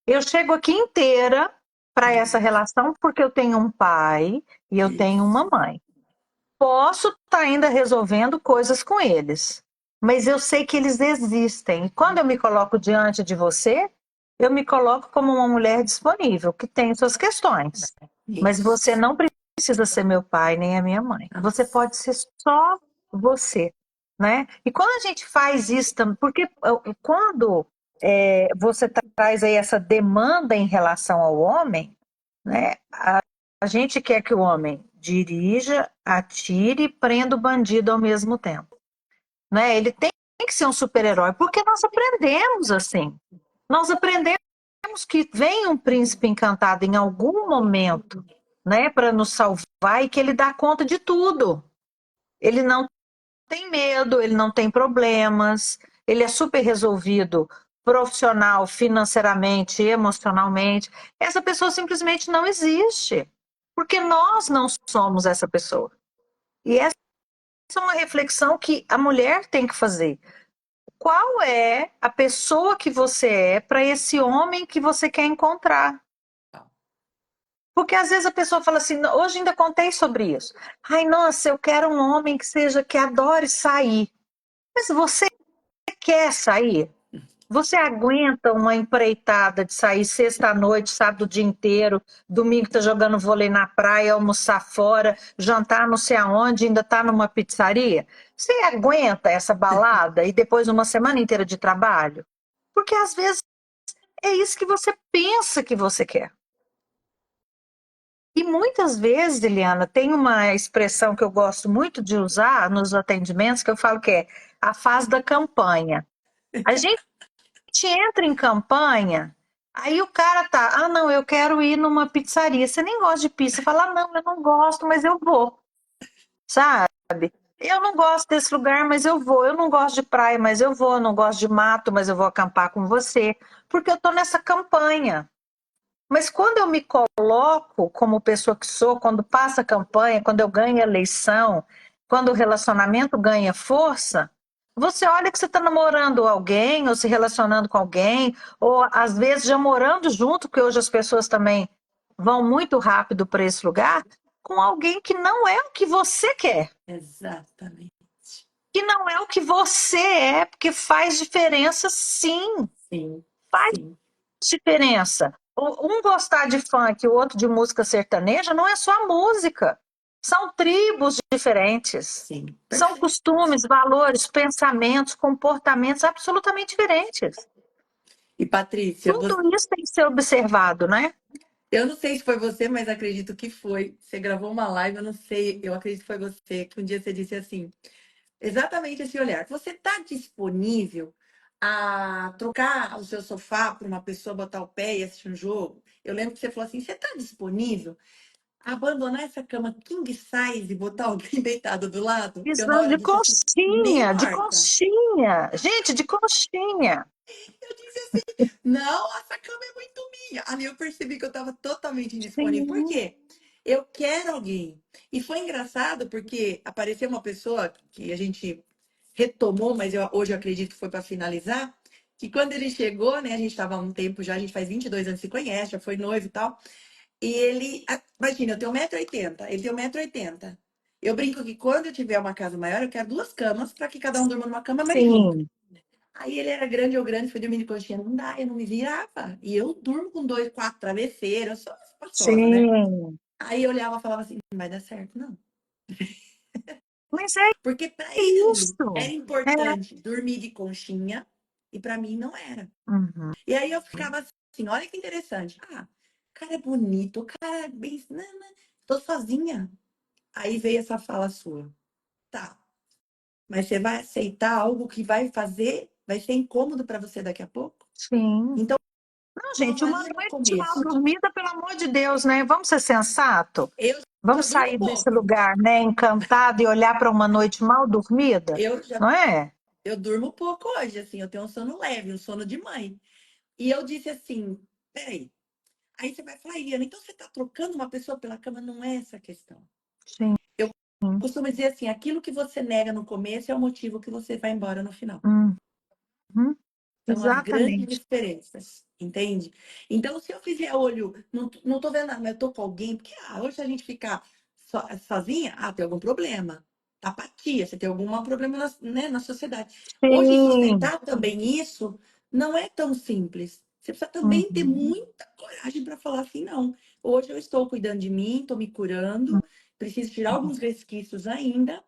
Eu chego aqui inteira para essa relação porque eu tenho um pai e eu tenho Isso. uma mãe. Posso estar ainda resolvendo coisas com eles, mas eu sei que eles existem. E quando eu me coloco diante de você, eu me coloco como uma mulher disponível, que tem suas questões. Mas você Isso. não precisa ser meu pai nem a minha mãe. Você Nossa. pode ser só você, né? E quando a gente faz isso, porque quando você traz aí essa demanda em relação ao homem, né? A gente quer que o homem dirija, atire e prenda o bandido ao mesmo tempo, né? Ele tem que ser um super-herói, porque nós aprendemos assim. Nós aprendemos que vem um príncipe encantado em algum momento, né, para nos salvar e que ele dá conta de tudo. Ele não tem medo, ele não tem problemas, ele é super resolvido profissional, financeiramente, emocionalmente. Essa pessoa simplesmente não existe, porque nós não somos essa pessoa. E essa é uma reflexão que a mulher tem que fazer. Qual é a pessoa que você é para esse homem que você quer encontrar? Porque às vezes a pessoa fala assim, hoje ainda contei sobre isso. Ai, nossa, eu quero um homem que seja que adore sair. Mas você quer sair? Você aguenta uma empreitada de sair sexta-noite, sábado o dia inteiro, domingo tá jogando vôlei na praia, almoçar fora, jantar não sei aonde, ainda tá numa pizzaria? Você aguenta essa balada e depois uma semana inteira de trabalho? Porque às vezes é isso que você pensa que você quer. E muitas vezes, Eliana, tem uma expressão que eu gosto muito de usar nos atendimentos, que eu falo que é a fase da campanha. A gente entra em campanha, aí o cara tá, ah, não, eu quero ir numa pizzaria. Você nem gosta de pizza. Você fala, ah, não, eu não gosto, mas eu vou, sabe? Eu não gosto desse lugar, mas eu vou. Eu não gosto de praia, mas eu vou. Eu não gosto de mato, mas eu vou acampar com você. Porque eu tô nessa campanha. Mas quando eu me coloco como pessoa que sou, quando passa a campanha, quando eu ganho a eleição, quando o relacionamento ganha força, você olha que você está namorando alguém, ou se relacionando com alguém, ou às vezes já morando junto, porque hoje as pessoas também vão muito rápido para esse lugar, com alguém que não é o que você quer, Exatamente. que não é o que você é, porque faz diferença sim. Sim, Faz sim, diferença. Um gostar de funk e o outro de música sertaneja não é só música. São tribos diferentes. sim. São Perfeito. costumes, valores, pensamentos, comportamentos absolutamente diferentes. E Patrícia, Tudo isso tem que ser observado, né? eu não sei se foi você, mas acredito que foi. Você gravou uma live, eu não sei, eu acredito que foi você, que um dia você disse assim, exatamente esse olhar. Você está disponível a trocar o seu sofá para uma pessoa botar o pé e assistir um jogo? Eu lembro que você falou assim, você está disponível a abandonar essa cama king size e botar alguém deitado do lado? Eu na Visão hora de disse assim, nem conchinha, de morta. conchinha. Gente, de conchinha. Eu disse assim, não, essa cama é muito minha. Ali eu percebi que eu estava totalmente indisponível. Por Sim, quê? Eu quero alguém. E foi engraçado porque apareceu uma pessoa que a gente retomou, mas hoje eu acredito que foi para finalizar, que quando ele chegou, né, a gente estava há um tempo já, a gente faz 22 anos que se conhece, já foi noivo e tal, e ele, imagina, eu tenho 1,80 m, ele tem 1,80 m. Eu brinco que quando eu tiver uma casa maior, eu quero duas camas para que cada um durma numa cama, mas junto. sim, Aí ele era grande ou grande, foi dormir de conchinha. Não dá, eu não me virava. E eu durmo com dois, quatro travesseiros, eu sou espaçosa, né? sim. Aí eu olhava e falava assim, não vai dar certo, não. Mas é Porque para ele era isso. É. importante dormir de conchinha e para mim não era. Uhum. E aí eu ficava assim, olha que interessante. Ah, o cara é bonito, o cara é bem... Não, não, tô sozinha. Aí veio essa fala sua. Tá, mas você vai aceitar algo que vai fazer, vai ser incômodo para você daqui a pouco? Sim. Então, Não, eu gente, uma falaria no noite mal começo. dormida, pelo amor de Deus, né? Vamos ser sensato? Eu já Vamos durmo sair desse pouco. lugar, né, encantado e olhar para uma noite mal dormida, Eu já não é? eu durmo pouco hoje, assim, eu tenho um sono leve, um sono de mãe. E eu disse assim, peraí. Aí você vai falar, Iriana, então você está trocando uma pessoa pela cama? Não é essa a questão. Sim. Eu costumo dizer assim, aquilo que você nega no começo é o motivo que você vai embora no final. Uhum. São as grandes Exatamente. diferenças, entende? Então, se eu fizer olho, não tô vendo nada, mas eu tô com alguém, porque hoje se a gente ficar sozinha, tem algum problema. Apatia, você tem algum problema né, na sociedade. Hoje, Sim. sustentar também isso não é tão simples. Você precisa também ter Uhum. muita coragem para falar assim, não. Hoje eu estou cuidando de mim, estou me curando, preciso tirar alguns resquícios ainda,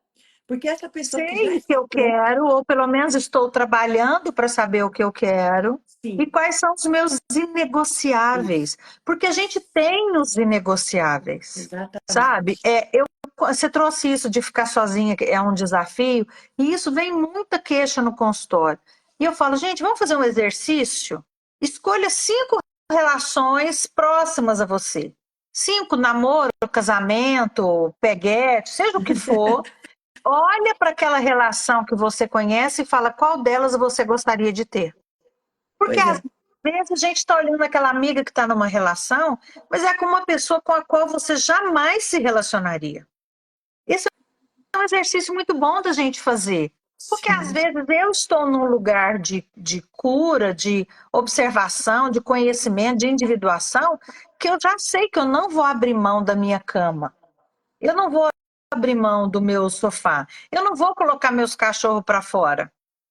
porque essa pessoa que já Sei o que está eu pronta, quero, ou pelo menos estou trabalhando para saber o que eu quero. E sim, quais são os meus isso, inegociáveis? Porque a gente tem os inegociáveis, sabe? exatamente. Você trouxe isso de ficar sozinha, que é um desafio, e isso vem muita queixa no consultório. E eu falo, gente, vamos fazer um exercício? Escolha 5 relações próximas a você. 5, namoro, casamento, peguete, seja o que for. Olha para aquela relação que você conhece e fala qual delas você gostaria de ter. Porque Pois às é. vezes a gente está olhando aquela amiga que está numa relação, mas é com uma pessoa com a qual você jamais se relacionaria. Esse é um exercício muito bom da gente fazer. Porque às Sim, vezes eu estou num lugar de cura, de observação, de conhecimento, de individuação, que eu já sei que eu não vou abrir mão da minha cama. Eu não vou abrir mão do meu sofá. Eu não vou colocar meus cachorros para fora.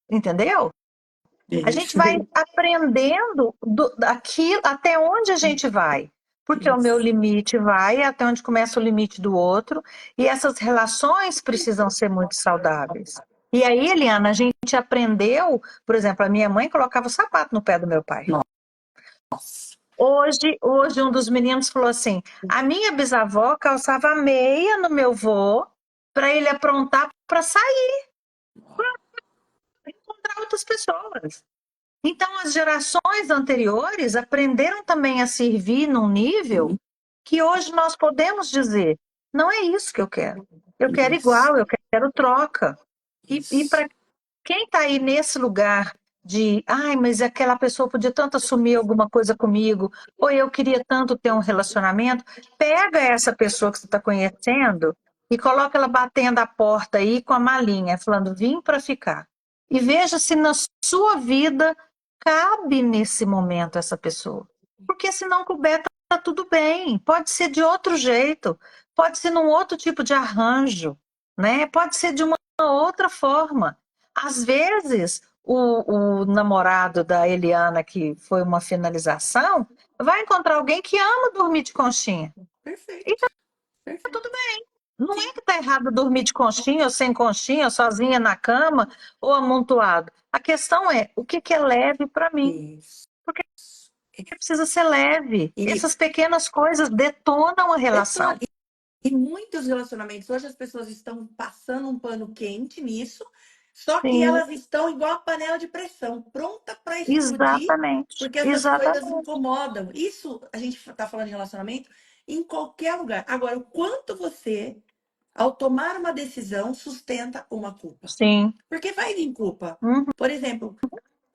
Entendeu? A gente isso, vai aprendendo aqui até onde a gente vai. Porque o meu isso. limite vai até onde começa o limite do outro, e essas relações precisam ser muito saudáveis. E aí, Eliana, a gente aprendeu, por exemplo, a minha mãe colocava o sapato no pé do meu pai. Nossa. Hoje um dos meninos falou assim: a minha bisavó calçava meia no meu vô para ele aprontar para sair e encontrar outras pessoas. Então, as gerações anteriores aprenderam também a servir num nível que hoje nós podemos dizer: não é isso que eu quero. Eu quero Isso, igual, eu quero troca. E isso. para quem está aí nesse lugar de, ai, mas aquela pessoa podia tanto assumir alguma coisa comigo, ou eu queria tanto ter um relacionamento, pega essa pessoa que você está conhecendo e coloca ela batendo a porta aí com a malinha, falando, vim para ficar. E veja se na sua vida cabe nesse momento essa pessoa. Porque se não couber, tá tudo bem. Pode ser de outro jeito, pode ser num outro tipo de arranjo, né? Pode ser de uma outra forma. Às vezes, o namorado da Eliana, que foi uma finalização, vai encontrar alguém que ama dormir de conchinha. E Perfeito, tá tudo perfeito. bem. Não Sim, é que tá errado dormir de conchinha ou sem conchinha, ou sozinha na cama ou amontoado. A questão é o que é leve para mim. isso. Porque precisa ser leve. E Essas pequenas coisas detonam a detona. relação. E muitos relacionamentos, hoje as pessoas estão passando um pano quente nisso, só que Sim, elas estão igual a panela de pressão, pronta para explodir, exatamente. porque essas coisas Exatamente. incomodam. Isso a gente está falando de relacionamento em qualquer lugar. Agora, o quanto você, ao tomar uma decisão, sustenta uma culpa? Sim. Porque vai vir culpa. Uhum, Por exemplo,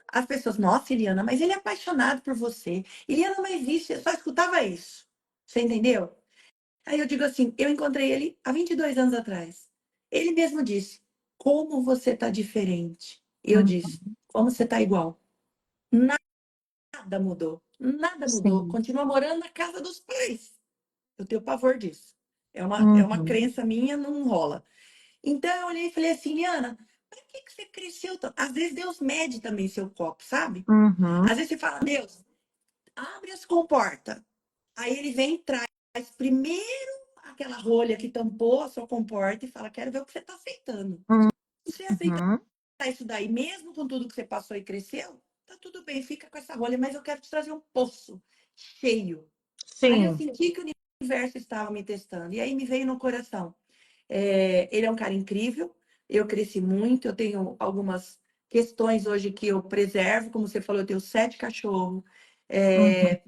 as pessoas, nossa, Eliana, mas ele é apaixonado por você. Eliana, mas isso, eu só escutava isso. Você entendeu? Aí eu digo assim, eu encontrei ele há 22 anos atrás. Ele mesmo disse, como você tá diferente. E eu disse, uhum. como você tá igual. Nada mudou. Nada mudou. Sim. Continua morando na casa dos pais. Eu tenho pavor disso. É uma Uhum, crença minha, não rola. Então eu olhei e falei assim, Liana, por que você cresceu tanto? Às vezes Deus mede também seu copo, sabe? uhum, Às vezes você fala, Deus, abre as comportas. Aí ele vem e traz primeiro aquela rolha que tampou a sua comporta e fala: quero ver o que você está aceitando. Se você aceitar uhum. isso daí, mesmo com tudo que você passou e cresceu, tá tudo bem, fica com essa rolha, mas eu quero te trazer um poço cheio. Aí eu Sim. senti que o universo estava me testando. E aí me veio no coração. Ele é um cara incrível, eu cresci muito, eu tenho algumas questões hoje que eu preservo, como você falou, eu tenho 7 cachorros. Uhum, É,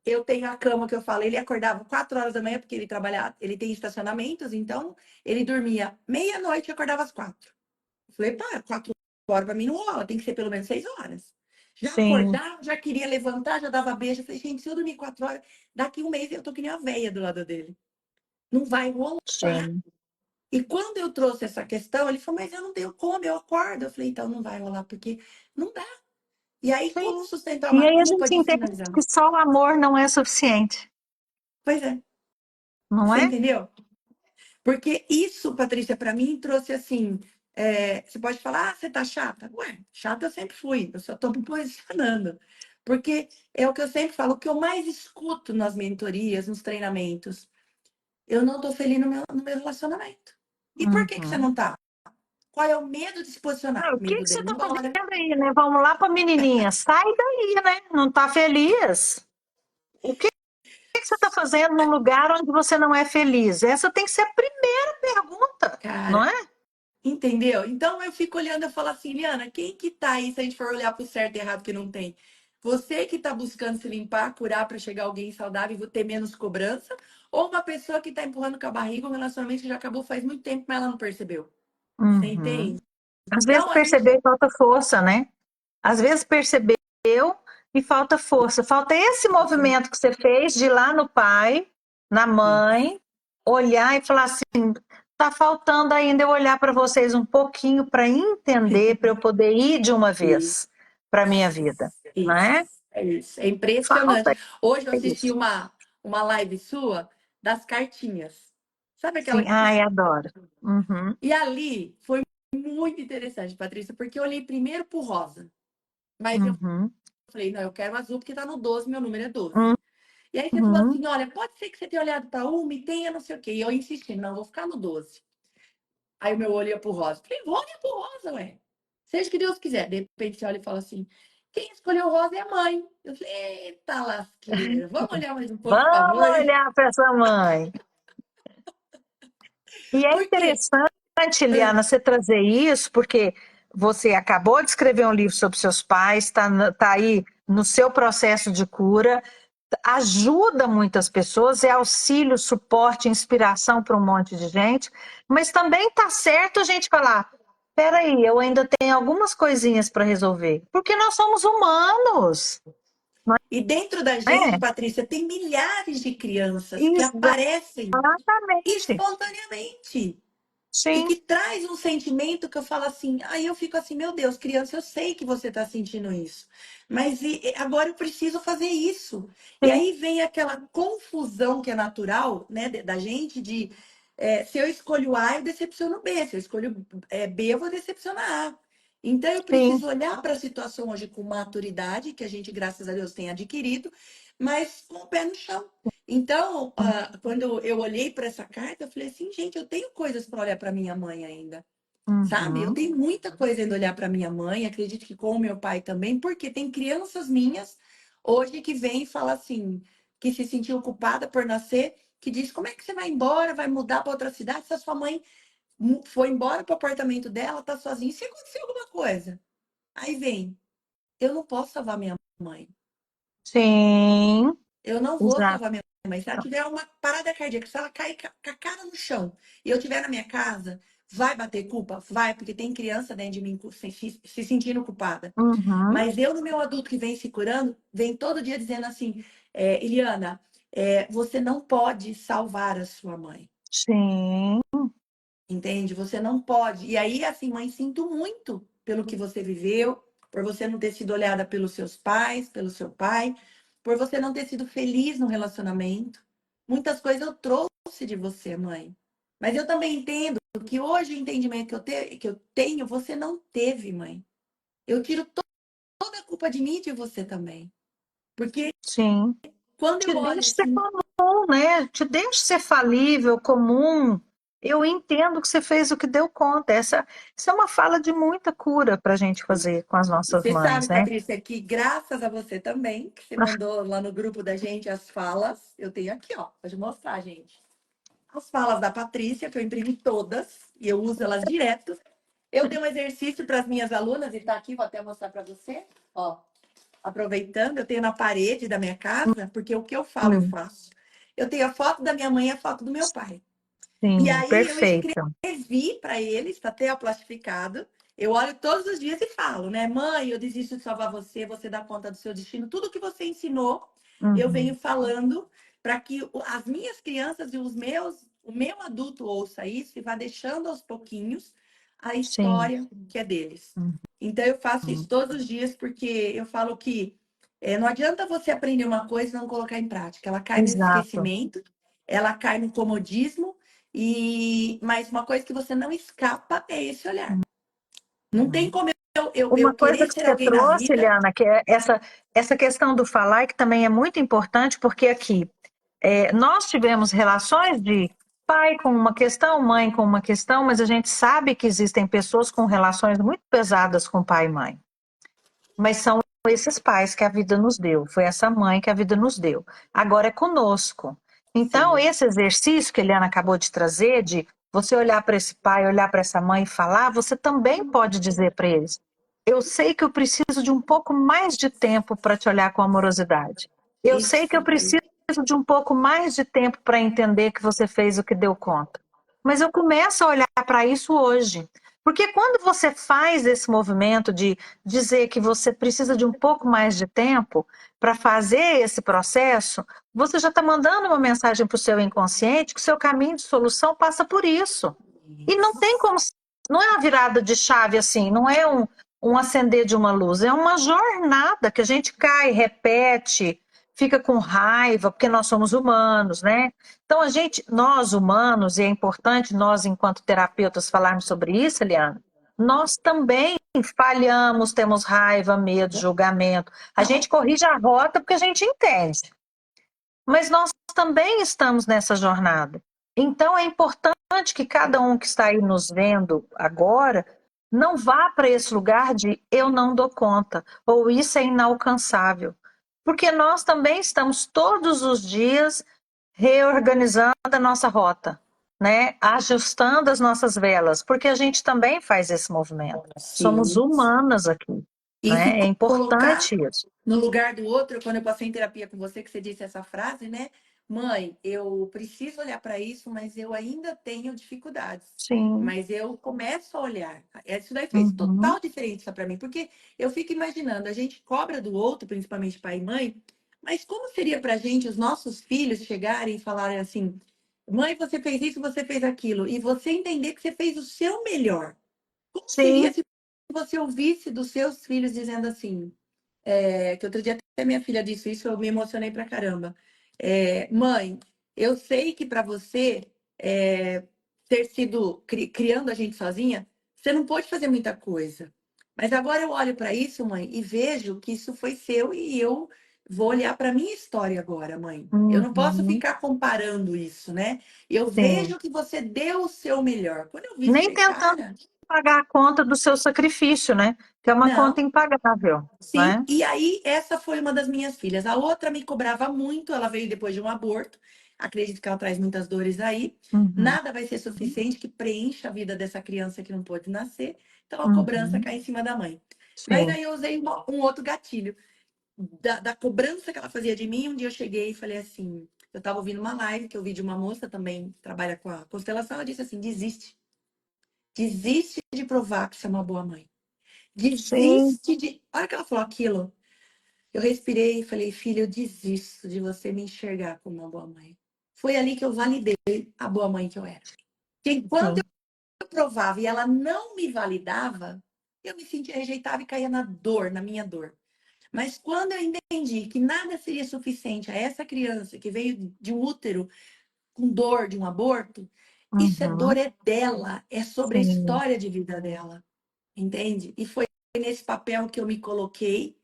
eu tenho a cama que eu falo, ele acordava 4 horas da manhã, porque ele trabalhava, ele tem estacionamentos, então ele dormia meia-noite e acordava às 4. Eu falei, pá, 4 horas para mim não rola, tem que ser pelo menos 6 horas. Já sim, acordava, já queria levantar, já dava beijo. Eu falei, gente, se eu dormir 4 horas, daqui um mês eu tô que nem a véia do lado dele. Não vai rolar. sim, E quando eu trouxe essa questão, ele falou, mas eu não tenho como, eu acordo. Eu falei, então não vai rolar, porque não dá. E aí, como sim. sustentar E uma aí a culpa gente de entende finalizar? que só o amor não é suficiente, Pois é, não você é? entendeu? Porque isso, Patrícia, para mim trouxe assim. Você pode falar, ah, você tá chata? Ué, chata eu sempre fui, eu só tô me posicionando. Porque é o que eu sempre falo, o que eu mais escuto nas mentorias, nos treinamentos, eu não tô feliz no meu relacionamento. E por que você Uhum. não tá? Qual é o medo de se posicionar? Ah, o que Medo que você dele ir está embora. fazendo aí, né? Vamos lá para a menininha. Sai daí, né? Não está feliz? O que você está fazendo num lugar onde você não é feliz? Essa tem que ser a primeira pergunta, não Cara, é? entendeu? Então eu fico olhando e falo assim, Liana, quem que tá aí se a gente for olhar pro certo e errado que não tem? Você que tá buscando se limpar, curar para chegar alguém saudável e ter menos cobrança? Ou uma pessoa que tá empurrando com a barriga um relacionamento que já acabou faz muito tempo, mas ela não percebeu? Você Uhum. entende? Às vezes Então a gente. perceber falta força, né? Às vezes percebeu e falta força. Falta esse movimento que você fez de ir lá no pai, na mãe, olhar e falar assim: tá faltando ainda eu olhar para vocês um pouquinho para entender, para eu poder ir de uma Isso, vez para a minha vida, não isso, é? é isso. É impressionante. Falta Hoje eu assisti isso. uma live sua das cartinhas. Sabe aquela. Sim, ai, adoro. Uhum, E ali foi muito interessante, Patrícia, porque eu olhei primeiro pro rosa, mas eu uhum, falei, não, eu quero azul porque tá no 12, meu número é 12. E aí você falou uhum, assim, olha, pode ser que você tenha olhado para uma e tenha não sei o quê. E eu insisti, não, vou ficar no 12. Aí o meu olho ia pro rosa. Falei, vou olhar pro rosa, ué. Seja o que Deus quiser. De repente você olha e fala assim, Quem escolheu rosa é a mãe. Eu falei, eita lasqueira, vamos olhar mais um pouco para a Vamos mãe? olhar para essa mãe. E é Por quê? interessante, Ah, Liana, você trazer isso, porque você acabou de escrever um livro sobre seus pais, está aí no seu processo de cura, ajuda muitas pessoas, é auxílio, suporte, inspiração para um monte de gente, mas também está certo a gente falar: peraí, eu ainda tenho algumas coisinhas para resolver, porque nós somos humanos, não e dentro da gente, é? Patrícia, tem milhares de crianças que aparecem Exatamente. espontaneamente. E Sim, que traz um sentimento que eu falo assim, aí eu fico assim, meu Deus, criança, eu sei que você está sentindo isso, mas agora eu preciso fazer isso. E sim, aí vem aquela confusão que é natural, né, da gente de se eu escolho A, eu decepciono B, se eu escolho B, eu vou decepcionar A. Então eu sim. preciso olhar para a situação hoje com maturidade, que a gente, graças a Deus, tem adquirido, mas com o pé no chão. Então, quando eu olhei para essa carta, eu falei assim, gente, eu tenho coisas para olhar para minha mãe ainda, sabe? Eu Uhum. tenho muita coisa ainda olhar para minha mãe, acredito que com o meu pai também, porque tem crianças minhas hoje que vêm e falam assim, que se sentiu culpada por nascer, que diz, como é que você vai embora, vai mudar para outra cidade, se a sua mãe foi embora para o apartamento dela, tá sozinha, e se acontecer alguma coisa? Aí vem, eu não posso salvar minha mãe. Sim, Eu não vou exato. salvar minha mãe. Se ela tiver uma parada cardíaca, se ela cair com a cara no chão e eu estiver na minha casa, vai bater culpa? Vai, porque tem criança dentro de mim se sentindo culpada. Uhum. Mas eu, no meu adulto que vem se curando, vem todo dia dizendo assim: Eliana, você não pode salvar a sua mãe. Sim, Entende? Você não pode. E aí, assim, mãe, sinto muito pelo que você viveu, por você não ter sido olhada pelos seus pais, pelo seu pai, por você não ter sido feliz no relacionamento. Muitas coisas eu trouxe de você, mãe. Mas eu também entendo que hoje o entendimento que eu tenho, você não teve, mãe. Eu tiro toda a culpa de mim e de você também. Porque sim. quando Te eu olho deixe ser assim, comum, né? Te deixe ser falível, comum. Eu entendo que você fez o que deu conta. Essa é uma fala de muita cura para a gente fazer com as e nossas você mães, sabe, né? Patrícia, que graças a você também, que você mandou lá no grupo da gente as falas, eu tenho aqui, ó, pode mostrar, gente. As falas da Patrícia, que eu imprimi todas e eu uso elas direto. Eu dei um exercício para as minhas alunas e tá aqui, vou até mostrar para você, ó. Aproveitando, eu tenho na parede da minha casa, porque o que eu falo, eu Hum, faço. Eu tenho a foto da minha mãe e a foto do meu pai. E sim, aí eu perfeito. escrevi para eles, está até plastificado. Eu olho todos os dias e falo, né? Mãe, eu desisto de salvar você, você dá conta do seu destino. Tudo que você ensinou, eu venho Uhum, falando para que as minhas crianças e o meu adulto ouça isso e vá deixando aos pouquinhos a sim, história que é deles. uhum, Então eu faço isso todos os dias porque eu falo que não adianta você aprender uma coisa e não colocar em prática. Ela cai no exato. esquecimento, ela cai no comodismo mas uma coisa que você não escapa é esse olhar. Não tem Uhum. como Uma eu coisa querer que ser você alguém na trouxe, vida. Eliana, que é essa questão do falar, que também é muito importante, porque aqui nós tivemos relações de pai com uma questão, mãe com uma questão, mas a gente sabe que existem pessoas com relações muito pesadas com pai e mãe. Mas são esses pais que a vida nos deu, foi essa mãe que a vida nos deu. Agora é conosco. Então, Sim, esse exercício que a Eliana acabou de trazer, de você olhar para esse pai, olhar para essa mãe e falar, você também pode dizer para eles: eu sei que eu preciso de um pouco mais de tempo para te olhar com amorosidade. Eu sei que isso eu aí. preciso de um pouco mais de tempo para entender que você fez o que deu conta. Mas eu começo a olhar para isso hoje. Porque quando você faz esse movimento de dizer que você precisa de um pouco mais de tempo para fazer esse processo, você já está mandando uma mensagem para o seu inconsciente que o seu caminho de solução passa por isso. E não tem como, não é uma virada de chave assim, não é um acender de uma luz, é uma jornada que a gente cai, repete, fica com raiva, porque nós somos humanos, né? Então nós humanos, e é importante nós enquanto terapeutas falarmos sobre isso, Eliana, nós também falhamos, temos raiva, medo, julgamento. A gente corrige a rota porque a gente entende. Mas nós também estamos nessa jornada. Então é importante que cada um que está aí nos vendo agora Não vá para esse lugar de eu não dou conta, ou isso é inalcançável. Porque nós também estamos todos os dias reorganizando a nossa rota, né? Ajustando as nossas velas, porque a gente também faz esse movimento. Somos Sim. humanas aqui, E se né? É colocar importante isso. no lugar do outro, quando eu passei em terapia com você, que você disse essa frase, né? Mãe, eu preciso olhar para isso, mas eu ainda tenho dificuldades. Sim. Mas eu começo a olhar. Isso daí fez Uhum. total diferença para mim, porque eu fico imaginando, a gente cobra do outro, principalmente pai e mãe, mas como seria para a gente, os nossos filhos, chegarem e falarem assim: mãe, você fez isso, você fez aquilo, e você entender que você fez o seu melhor. Como seria Sim, se você ouvisse dos seus filhos dizendo assim? Que outro dia até minha filha disse isso, eu me emocionei pra caramba. Mãe, eu sei que para você ter sido criando a gente sozinha, você não pode fazer muita coisa. Mas agora eu olho para isso, mãe, e vejo que isso foi seu e eu vou olhar para minha história agora, mãe. Eu não posso uhum. ficar comparando isso, né? Eu Sim. vejo que você deu o seu melhor. Quando eu vi isso, eu Nem falei, tentando cara, pagar a conta do seu sacrifício, né? Que é uma conta não. impagável, Sim, né? e aí essa foi uma das minhas filhas. A outra me cobrava muito, ela veio depois de um aborto. Acredito que ela traz muitas dores aí. Uhum. Nada vai ser suficiente que preencha a vida dessa criança que não pôde nascer. Então a cobrança Uhum. cai em cima da mãe. Mas Sim. aí eu usei um outro gatilho. Da cobrança que ela fazia de mim, um dia eu cheguei e falei assim: eu estava ouvindo uma live que eu vi de uma moça também que trabalha com a constelação. Ela disse assim: desiste. Desiste de provar que você é uma boa mãe. Sim. Desiste de. A hora que ela falou aquilo, eu respirei e falei, filha, eu desisto de você me enxergar como uma boa mãe. Foi ali que eu validei a boa mãe que eu era. Porque enquanto Sim. eu provava e ela não me validava, eu me sentia rejeitada e caía na dor, na minha dor. Mas quando eu entendi que nada seria suficiente a essa criança que veio de um útero com dor de um aborto, isso é Uhum. dor é dela, é sobre a Sim. história de vida dela, entende? E foi nesse papel que eu me coloquei.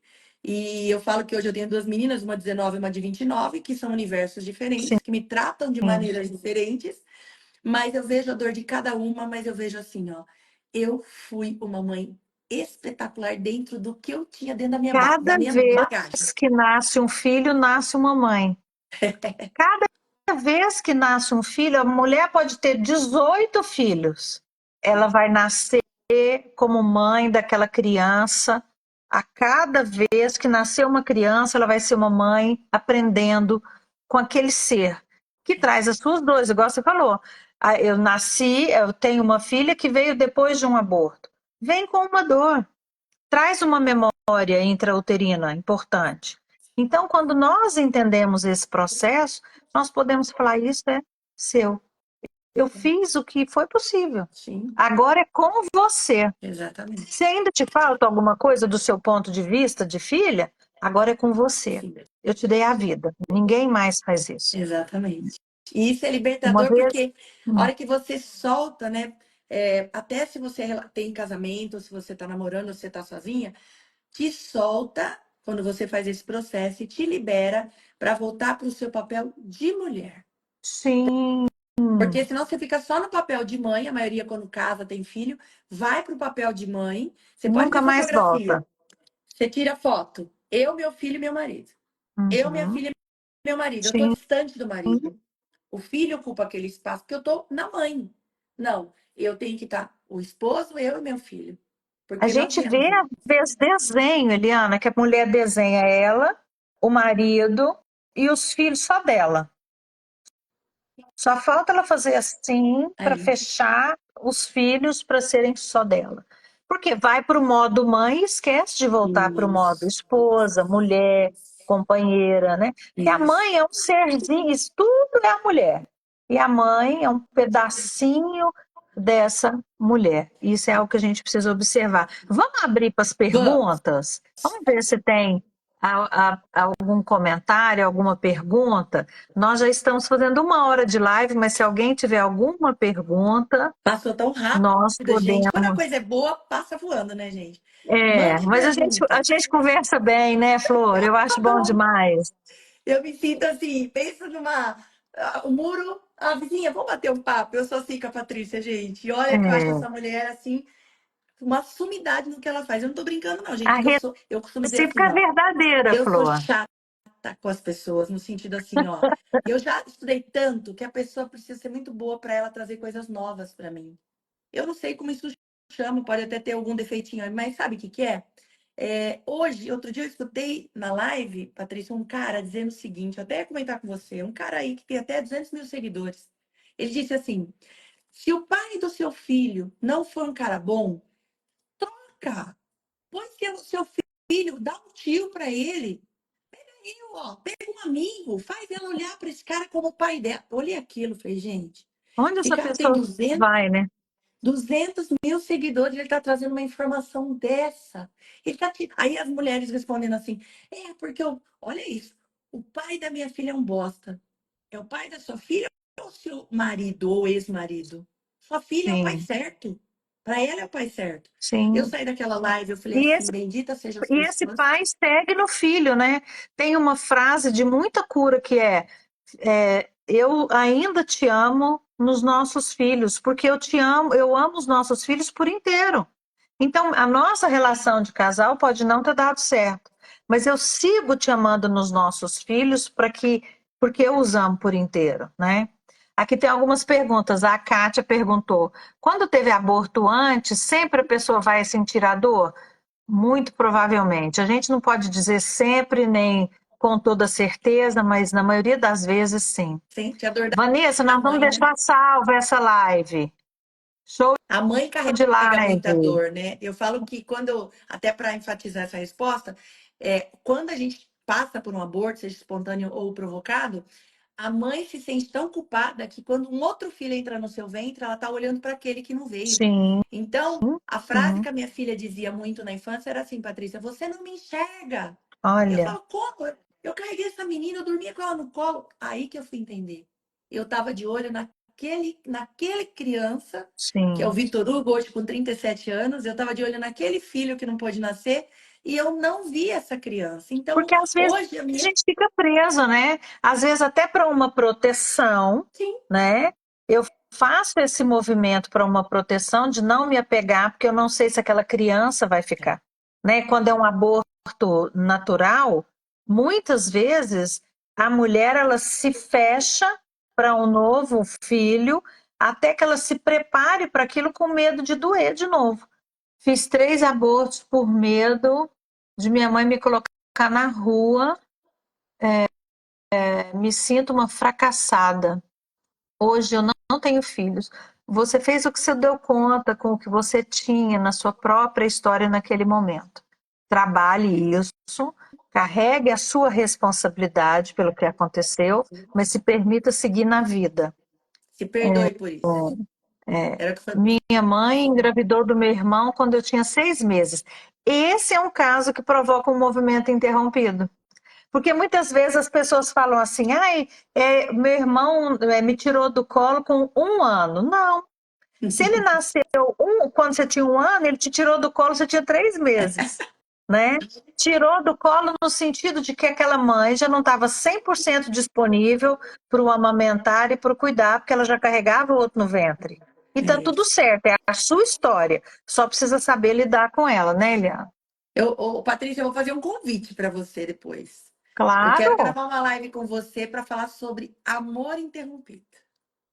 E eu falo que hoje eu tenho duas meninas, uma de 19 e uma de 29, que são universos diferentes, que me tratam de Sim. maneiras diferentes, mas eu vejo a dor de cada uma, mas eu vejo assim, ó, eu fui uma mãe espetacular dentro do que eu tinha dentro da Cada minha bagagem. vez que nasce um filho, nasce uma mãe. Cada vez que nasce um filho, a mulher pode ter 18 filhos. Ela vai nascer como mãe daquela criança. A cada vez que nascer uma criança, ela vai ser uma mãe aprendendo com aquele ser que traz as suas dores, igual você falou. Eu nasci, eu tenho uma filha que veio depois de um aborto. Vem com uma dor, traz uma memória intrauterina importante. Então, quando nós entendemos esse processo, nós podemos falar: isso é seu. Eu fiz o que foi possível. Sim, Agora é com você. Se exatamente. ainda te falta alguma coisa do seu ponto de vista de filha, agora é com você. Sim, Eu te dei a vida. Ninguém mais faz isso. exatamente. E isso é Uma libertador vez. porque a hora que você solta, né? Até se você tem casamento, se você tá namorando, se você tá sozinha, te solta quando você faz esse processo e te libera para voltar para o seu papel de mulher. Sim, Porque senão você fica só no papel de mãe, a maioria quando casa tem filho, vai para o papel de mãe. Você pode nunca ver mais volta. fotografia. Você tira foto. Eu, meu filho e meu marido. Eu, minha Uhum. filha e meu marido. Eu tô Sim, distante do marido. O filho ocupa aquele espaço porque eu tô na mãe. Não, eu tenho que estar o esposo, eu e meu filho. a Porque nós gente viemos vê, às juntos. vezes, desenho, Eliana, que a mulher desenha ela, o marido e os filhos só dela. Só falta ela fazer assim para Aí. fechar os filhos para serem só dela. Porque vai para o modo mãe e esquece de voltar para o modo Isso. esposa, mulher, companheira, né? Porque a Isso. mãe é um serzinho, isso tudo é a mulher. E a mãe é um pedacinho dessa mulher. Isso é algo que a gente precisa observar. Vamos abrir para as Vamos. perguntas? Vamos ver se tem algum comentário, alguma pergunta. Nós já estamos fazendo 1 hora de live, mas se alguém tiver alguma pergunta, Passou tão rápido, nós gente. Quando a podemos. coisa é boa, passa voando, né, gente? É, Mande mas a pergunta. gente conversa bem, né, Flor? Eu acho bom Adoro. demais. Eu me sinto assim, pensa numa. O muro, a vizinha, vamos bater um papo. Eu sou assim com a Patrícia, gente. E olha que eu acho É, essa mulher assim, uma sumidade no que ela faz. Eu não tô brincando, não, gente, A porque eu costumo dizer assim, recíproca é ó, verdadeira, eu sou Flor. chata com as pessoas, no sentido assim, ó, eu já estudei tanto que a pessoa precisa ser muito boa para ela trazer coisas novas para mim. Eu não sei como isso chama, pode até ter algum defeitinho aí, mas sabe o que que é? Hoje, outro dia eu escutei na live, Patrícia, um cara dizendo o seguinte, eu até ia comentar com você, um cara aí que tem até 200 mil seguidores. Ele disse assim, se o pai do seu filho não for um cara bom, troca, põe seu filho, dá um tio para ele. Ó, pega um amigo, faz ela olhar para esse cara como o pai dela. Olhei aquilo, falei, gente, Onde esse essa cara tem pessoa vai, né? 200 mil seguidores, ele está trazendo uma informação dessa. Aí as mulheres respondendo assim, porque olha isso, o pai da minha filha é um bosta. É o pai da sua filha ou o seu marido ou ex-marido? Sua filha é o pai Sim, certo. Para ela é o pai certo. Eu sim. saí daquela live, eu falei E assim, esse, bendita sejam as e esse pessoas. pai segue no filho, né? Tem uma frase de muita cura que eu ainda te amo nos nossos filhos, porque eu te amo, eu amo os nossos filhos por inteiro. Então, a nossa relação de casal pode não ter dado certo, mas eu sigo te amando nos nossos filhos porque eu os amo por inteiro, né? Aqui tem algumas perguntas. A Kátia perguntou: quando teve aborto antes, sempre a pessoa vai sentir a dor? Muito provavelmente. A gente não pode dizer sempre, nem com toda certeza, mas na maioria das vezes, sim. Sente a dor Vanessa, da nós vamos mãe, né? deixar salva essa live. Show A mãe de carrega muita live. dor, né? Eu falo que até para enfatizar essa resposta, quando a gente passa por um aborto, seja espontâneo ou provocado, a mãe se sente tão culpada que quando um outro filho entra no seu ventre, ela tá olhando para aquele que não veio. Sim, Então, a frase sim. que a minha filha dizia muito na infância era assim, Patrícia, você não me enxerga. Eu Olha, falo, como? Eu carreguei essa menina, eu dormia com ela no colo. Aí que eu fui entender. Eu tava de olho naquele criança, que é o sim. Vitor Hugo, hoje com 37 anos, eu tava de olho naquele filho que não pôde nascer, e eu não vi essa criança. Então, Porque às vezes hoje a a minha. gente fica preso, né? Às vezes até para uma proteção, Sim, né? Eu faço esse movimento para uma proteção de não me apegar, porque eu não sei se aquela criança vai é, ficar, né? Quando é um aborto natural, muitas vezes a mulher ela se fecha para um novo filho até que ela se prepare para aquilo com medo de doer de novo. Fiz 3 abortos por medo de minha mãe me colocar na rua. Me sinto uma fracassada. Hoje eu não tenho filhos. Você fez o que você deu conta com o que você tinha na sua própria história naquele momento. Trabalhe isso, carregue a sua responsabilidade pelo que aconteceu, mas se permita seguir na vida. se perdoe por isso. Era o que foi. Minha mãe engravidou do meu irmão quando eu tinha 6 meses. Esse é um caso que provoca um movimento interrompido. Porque muitas vezes as pessoas falam assim, ai, meu irmão me tirou do colo com 1 ano. Não. Se ele nasceu quando você tinha 1 ano, ele te tirou do colo, você tinha 3 meses, né? Tirou do colo no sentido de que aquela mãe já não estava 100% disponível para o amamentar e para o cuidar, porque ela já carregava o outro no ventre. E tá É tudo isso. certo, é a sua história. Só precisa saber lidar com ela, né, Eliana? Patrícia, eu vou fazer um convite para você depois. Eu quero Claro, gravar uma live com você para falar sobre amor interrompido.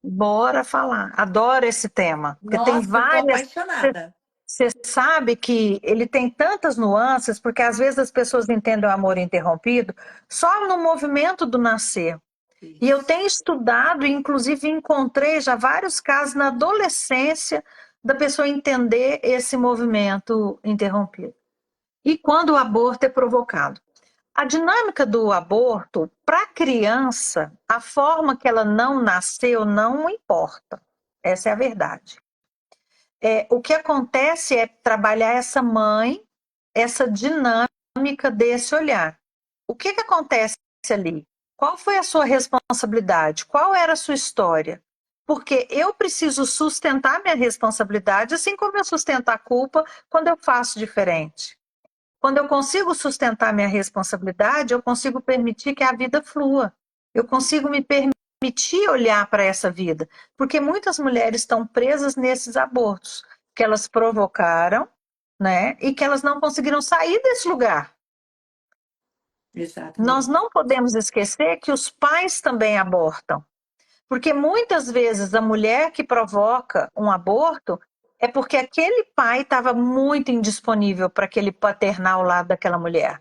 bora falar. Adoro esse tema, porque tem Nossa, eu tô várias. apaixonada. Você sabe que ele tem tantas nuances, porque às vezes as pessoas entendem o amor interrompido só no movimento do nascer. E eu Isso. tenho estudado, e inclusive encontrei já vários casos na adolescência da pessoa entender esse movimento interrompido. E quando o aborto é provocado? A dinâmica do aborto, para a criança, a forma que ela não nasceu não importa. Essa é a verdade. O que acontece é trabalhar essa mãe, essa dinâmica desse olhar. O que acontece ali? Qual foi a sua responsabilidade? Qual era a sua história? Porque eu preciso sustentar minha responsabilidade, assim como eu sustento a culpa quando eu faço diferente. Quando eu consigo sustentar minha responsabilidade, eu consigo permitir que a vida flua. Eu consigo me permitir olhar para essa vida. Porque muitas mulheres estão presas nesses abortos que elas provocaram né? E que elas não conseguiram sair desse lugar. Nós Exatamente. não podemos esquecer que os pais também abortam, porque muitas vezes a mulher que provoca um aborto é porque aquele pai estava muito indisponível para aquele paternar ao lado daquela mulher.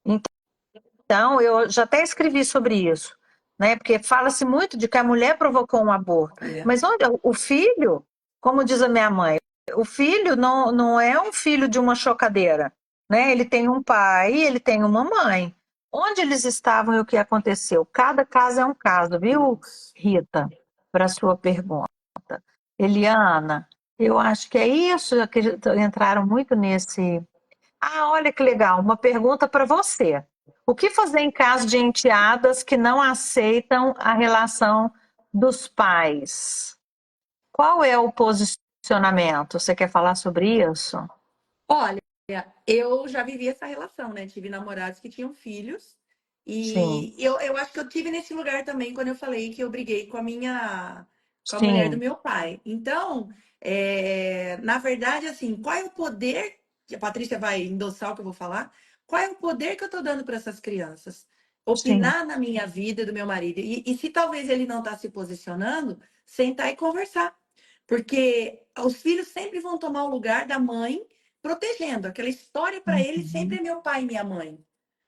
Então, eu já até escrevi sobre isso, né? Porque fala-se muito de que a mulher provocou um aborto, É, mas onde o filho, como diz a minha mãe, o filho não é um filho de uma chocadeira, né? Ele tem um pai, ele tem uma mãe. Onde eles estavam e o que aconteceu? Cada caso é um caso, viu, isso. Rita? Para a sua pergunta. Eliana, eu acho que é isso, que entraram muito nesse. Ah, olha que legal, uma pergunta para você. O que fazer em caso de enteadas que não aceitam a relação dos pais? Qual é o posicionamento? Você quer falar sobre isso? Olha, eu já vivi essa relação, né? Tive namorados que tinham filhos. Sim, E eu acho que eu tive nesse lugar também quando eu falei que eu briguei com a mulher do sim, meu pai. Então, na verdade, assim, qual é o poder, que a Patrícia vai endossar o que eu vou falar, qual é o poder que eu tô dando para essas crianças? sim. Opinar na minha vida e do meu marido. E se talvez ele não está se posicionando, sentar e conversar. Porque os filhos sempre vão tomar o lugar da mãe protegendo. Aquela história para ele sempre Uhum. é meu pai e minha mãe.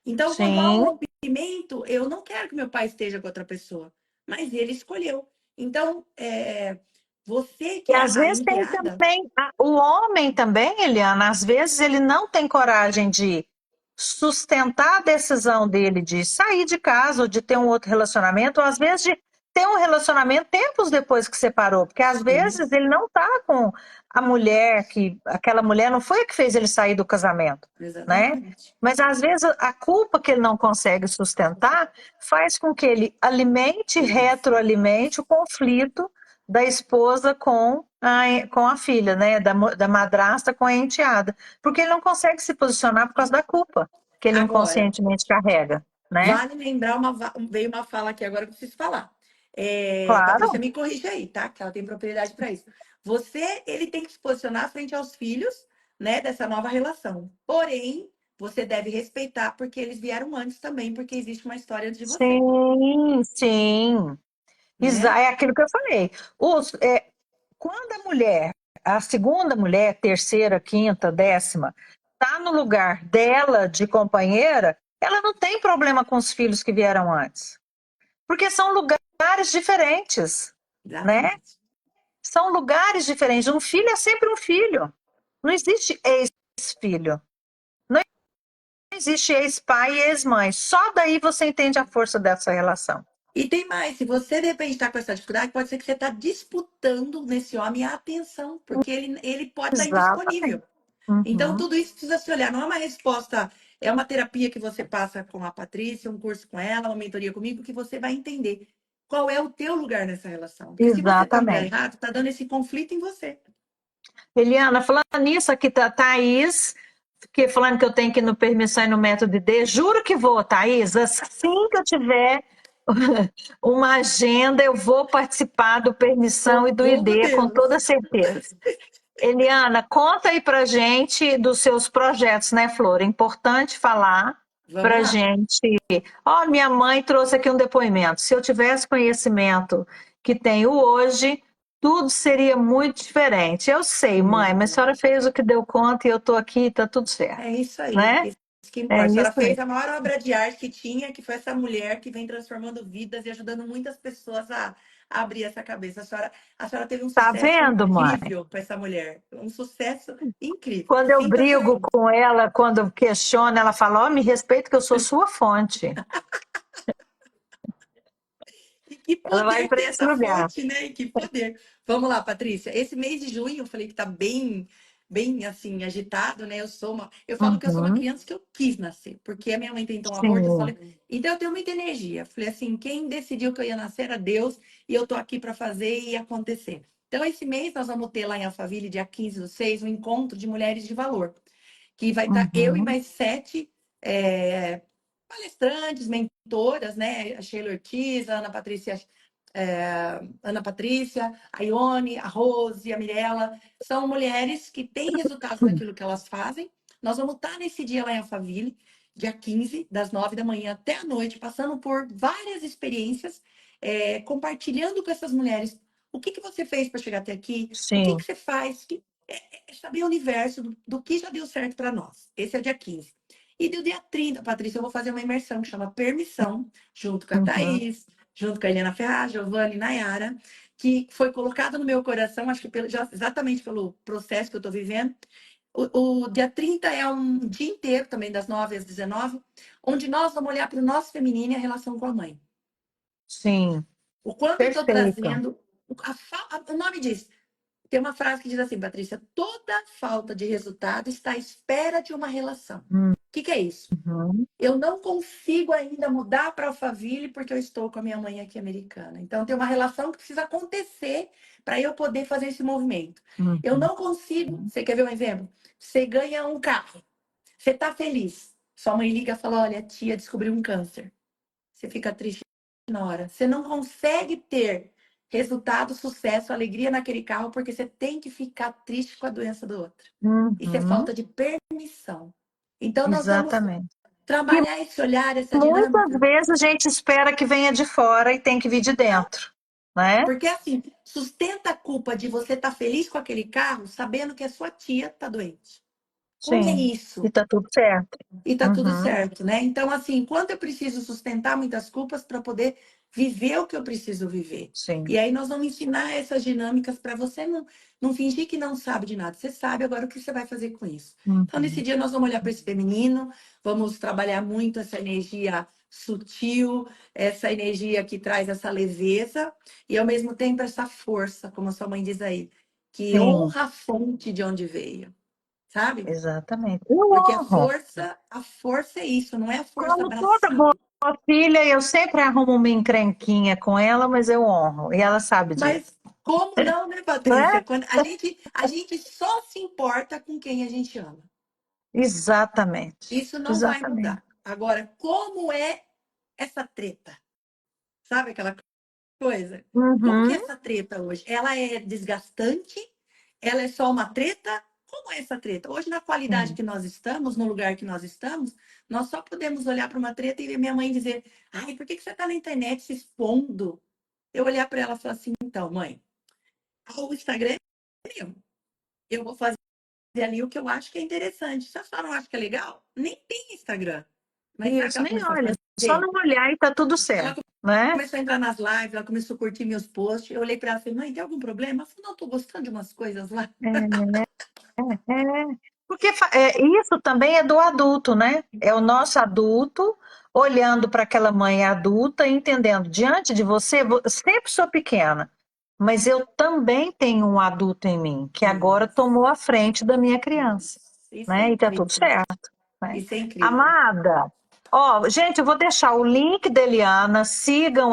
Então, quando há um Sim. rompimento, eu não quero que meu pai esteja com outra pessoa, mas ele escolheu. Então, você que E é às a vezes tem enteada, também o homem também, Eliana, às vezes ele não tem coragem de sustentar a decisão dele de sair de casa ou de ter um outro relacionamento, ou às vezes de ter um relacionamento tempos depois que separou, porque às sim, vezes ele não está com a mulher que aquela mulher não foi a que fez ele sair do casamento, né? exatamente. Mas às vezes a culpa que ele não consegue sustentar faz com que ele alimente, Isso. retroalimente o conflito da esposa com a filha, né? Da madrasta com a enteada. Porque ele não consegue se posicionar por causa da culpa que ele Agora, inconscientemente carrega, né? vale lembrar veio uma fala aqui agora que eu preciso falar. Patrícia, Claro, me corrija aí, tá? Que ela tem propriedade para isso. Ele tem que se posicionar frente aos filhos, né, dessa nova relação. Porém, você deve respeitar porque eles vieram antes também, porque existe uma história antes de você, sim, sim. né? É aquilo que eu falei. Quando a mulher, a segunda mulher, terceira, quinta, décima, está no lugar dela de companheira, ela não tem problema com os filhos que vieram antes. Porque são lugares diferentes, né? Exatamente. São lugares diferentes. Um filho é sempre um filho. Não existe ex-filho. Não existe ex-pai e ex-mãe. Só daí você entende a força dessa relação. E tem mais, se você de repente está com essa dificuldade, pode ser que você está disputando nesse homem a atenção, porque ele pode estar indisponível. Exatamente. Então, Uhum. tudo isso precisa se olhar. Não é uma resposta, é uma terapia que você passa com a Patrícia, um curso com ela, uma mentoria comigo, que você vai entender qual é o teu lugar nessa relação. Porque se você está no lugar Exatamente. errado, está dando esse conflito em você. Eliana, falando nisso, aqui tá a Thaís, que falando que eu tenho que ir no Permissão e no Método D. Juro que vou, Thaís. Assim que eu tiver uma agenda, eu vou participar do Permissão e do Socorro, ID, com Deus. toda certeza. Eliana, conta aí pra gente dos seus projetos, né, Flor? É importante falar Vamos pra lá. gente. Ó, minha mãe trouxe aqui um depoimento. Se eu tivesse conhecimento que tenho hoje, tudo seria muito diferente. Eu sei, mãe, mas a senhora fez o que deu conta e eu tô aqui, tá tudo certo, É isso aí. né? Isso que É importa. A senhora isso aí. fez a maior obra de arte que tinha, que foi essa mulher que vem transformando vidas e ajudando muitas pessoas a abrir essa cabeça. A senhora teve um Tá sucesso vendo, mãe? incrível com essa mulher. Um sucesso incrível. Quando eu Sinta-se brigo assim. com ela, quando eu questiono, ela fala: Ó, me respeita que eu sou sua fonte. E que Ela vai poder para ter esse essa lugar. fonte, né? E que poder. Vamos lá, Patrícia. Esse mês de junho, eu falei que tá bem assim, agitado, né? Eu falo que eu sou uma Uhum. criança que eu quis nascer, porque a minha mãe tentou um aborto, eu Sim. falei, então eu tenho muita energia. Falei assim, quem decidiu que eu ia nascer era Deus, e eu tô aqui para fazer e acontecer. Então, esse mês nós vamos ter lá em Alphaville, dia 15/6, um encontro de mulheres de valor, que vai estar eu e Uhum. mais 7 palestrantes, mentoras, né? A Sheila Ortiz, a Ana Patrícia Ana Patrícia, a Ione, a Rose, a Mirella, são mulheres que têm resultados naquilo que elas fazem. Nós vamos estar nesse dia lá em Alphaville, dia 15, das 9 da manhã até a noite, passando por várias experiências, compartilhando com essas mulheres o que você fez para chegar até aqui, o que Sim. você faz, saber o universo do que já deu certo para nós. Esse é o dia 15. E do dia 30, Patrícia, eu vou fazer uma imersão que chama Permissão, junto com a Uhum. Thaís, junto com a Helena Ferraz, Giovanni e Nayara, que foi colocada no meu coração, acho que exatamente pelo processo que eu estou vivendo. O dia 30 é um dia inteiro, também das 9 às 19, onde nós vamos olhar para o nosso feminino e a relação com a mãe. Sim, O quanto eu estou perfeito. trazendo. O nome diz. Tem uma frase que diz assim, Patrícia: toda falta de resultado está à espera de uma relação. O que é isso? Uhum. Eu não consigo ainda mudar para Alphaville porque eu estou com a minha mãe aqui americana. Então tem uma relação que precisa acontecer para eu poder fazer esse movimento. Eu Uhum. não consigo. Você quer ver um exemplo? Você ganha um carro. Você está feliz. Sua mãe liga e fala: olha, a tia descobriu um câncer. Você fica triste na hora. Você não consegue ter resultado, sucesso, alegria naquele carro porque você tem que ficar triste com a doença do outro. Isso é Uhum. falta de permissão. Então nós vamos Exatamente. E trabalhar esse olhar, essa muitas dinâmica. vezes a gente espera que venha de fora e tem que vir de Não, dentro, né? porque assim, sustenta a culpa de você estar feliz com aquele carro, sabendo que a sua tia está doente. Como é Sim. E isso? tá tudo certo. E tá tudo Uhum. certo, né? Então, assim, enquanto eu preciso sustentar muitas culpas para poder viver o que eu preciso viver. Sim. E aí nós vamos ensinar essas dinâmicas para você não fingir que não sabe de nada. Você sabe agora o que você vai fazer com isso. Então, nesse Uhum. dia, nós vamos olhar para esse feminino, vamos trabalhar muito essa energia sutil, essa energia que traz essa leveza, e ao mesmo tempo essa força, como a sua mãe diz aí, que Sim, honra a fonte de onde veio, sabe? exatamente. Eu Porque honro. a força é isso, não é a força Como toda boa abraçada. filha, eu sempre arrumo uma encrenquinha com ela, mas eu honro. E ela sabe disso, Mas como não, né, né? Patrícia? Quando a gente só se importa com quem a gente ama. Exatamente. Isso não vai Exatamente. mudar. Agora, como é essa treta? Sabe aquela coisa? Como que é Uhum. essa treta hoje? Ela é desgastante? Ela é só uma treta? Como é essa treta? Hoje, na qualidade Sim. que nós estamos, no lugar que nós estamos, nós só podemos olhar para uma treta e ver minha mãe dizer: ai, por que você está na internet se expondo? Eu olhar para ela e falar assim: então, mãe, o Instagram é meu. Eu vou fazer ali o que eu acho que é interessante. Se a senhora não acha que é legal, nem tem Instagram. Mas sabe o que Isso, ela nem começou a olha. Só fazer? não olhar e tá tudo Ela certo, né? começou a entrar nas lives, ela começou a curtir meus posts. Eu olhei para ela e falei: mãe, tem algum problema? Ela falou: não, tô gostando de umas coisas lá. É. Porque isso também é do adulto, né? É o nosso adulto olhando para aquela mãe adulta, e entendendo, diante de você, sempre sou pequena, mas eu também tenho um adulto em mim, que agora Isso, tomou a frente da minha criança, isso é né? E tá tudo incrível. certo, né? Isso é incrível. Amada, ó, gente, eu vou deixar o link da Eliana, sigam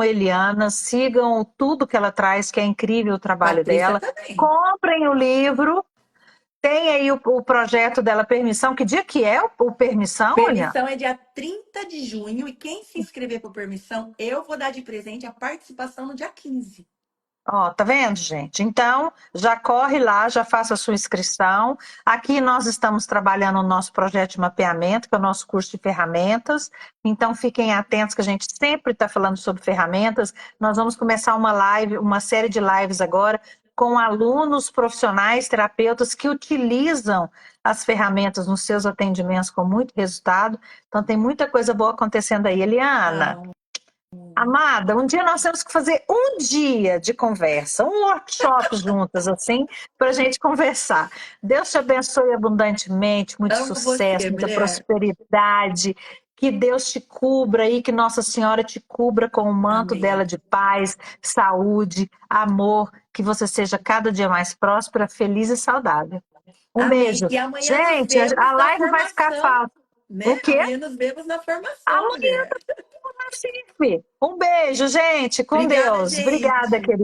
tudo que ela traz, que é incrível o trabalho Patrícia dela. também. Comprem o livro, tem aí o projeto dela, Permissão. Que dia que é o Permissão, olha? Permissão é dia 30 de junho e quem se inscrever por permissão, eu vou dar de presente a participação no dia 15. Ó, tá vendo, gente? Então, já corre lá, já faça a sua inscrição. Aqui nós estamos trabalhando o nosso projeto de mapeamento, que é o nosso curso de ferramentas. Então, fiquem atentos que a gente sempre está falando sobre ferramentas. Nós vamos começar uma live, uma série de lives agora com alunos profissionais, terapeutas que utilizam as ferramentas nos seus atendimentos com muito resultado. Então, tem muita coisa boa acontecendo aí. Eliana, Ah, amada, um dia nós temos que fazer um dia de conversa, um workshop juntas, assim, para a gente conversar. Deus te abençoe abundantemente, muito amo você, sucesso, muita mulher. prosperidade. Que Deus te cubra aí, que Nossa Senhora te cubra com o manto dela Amém. de paz, saúde, amor, que você seja cada dia mais próspera, feliz e saudável. Um Amém. beijo. E amanhã nos Gente, vemos a na live vai ficar formação, salva. né? O quê? Amanhã nos vemos na formação, Amanhã mulher. Recife. Um beijo, gente. Com Obrigada, Deus. Obrigada, gente. querida.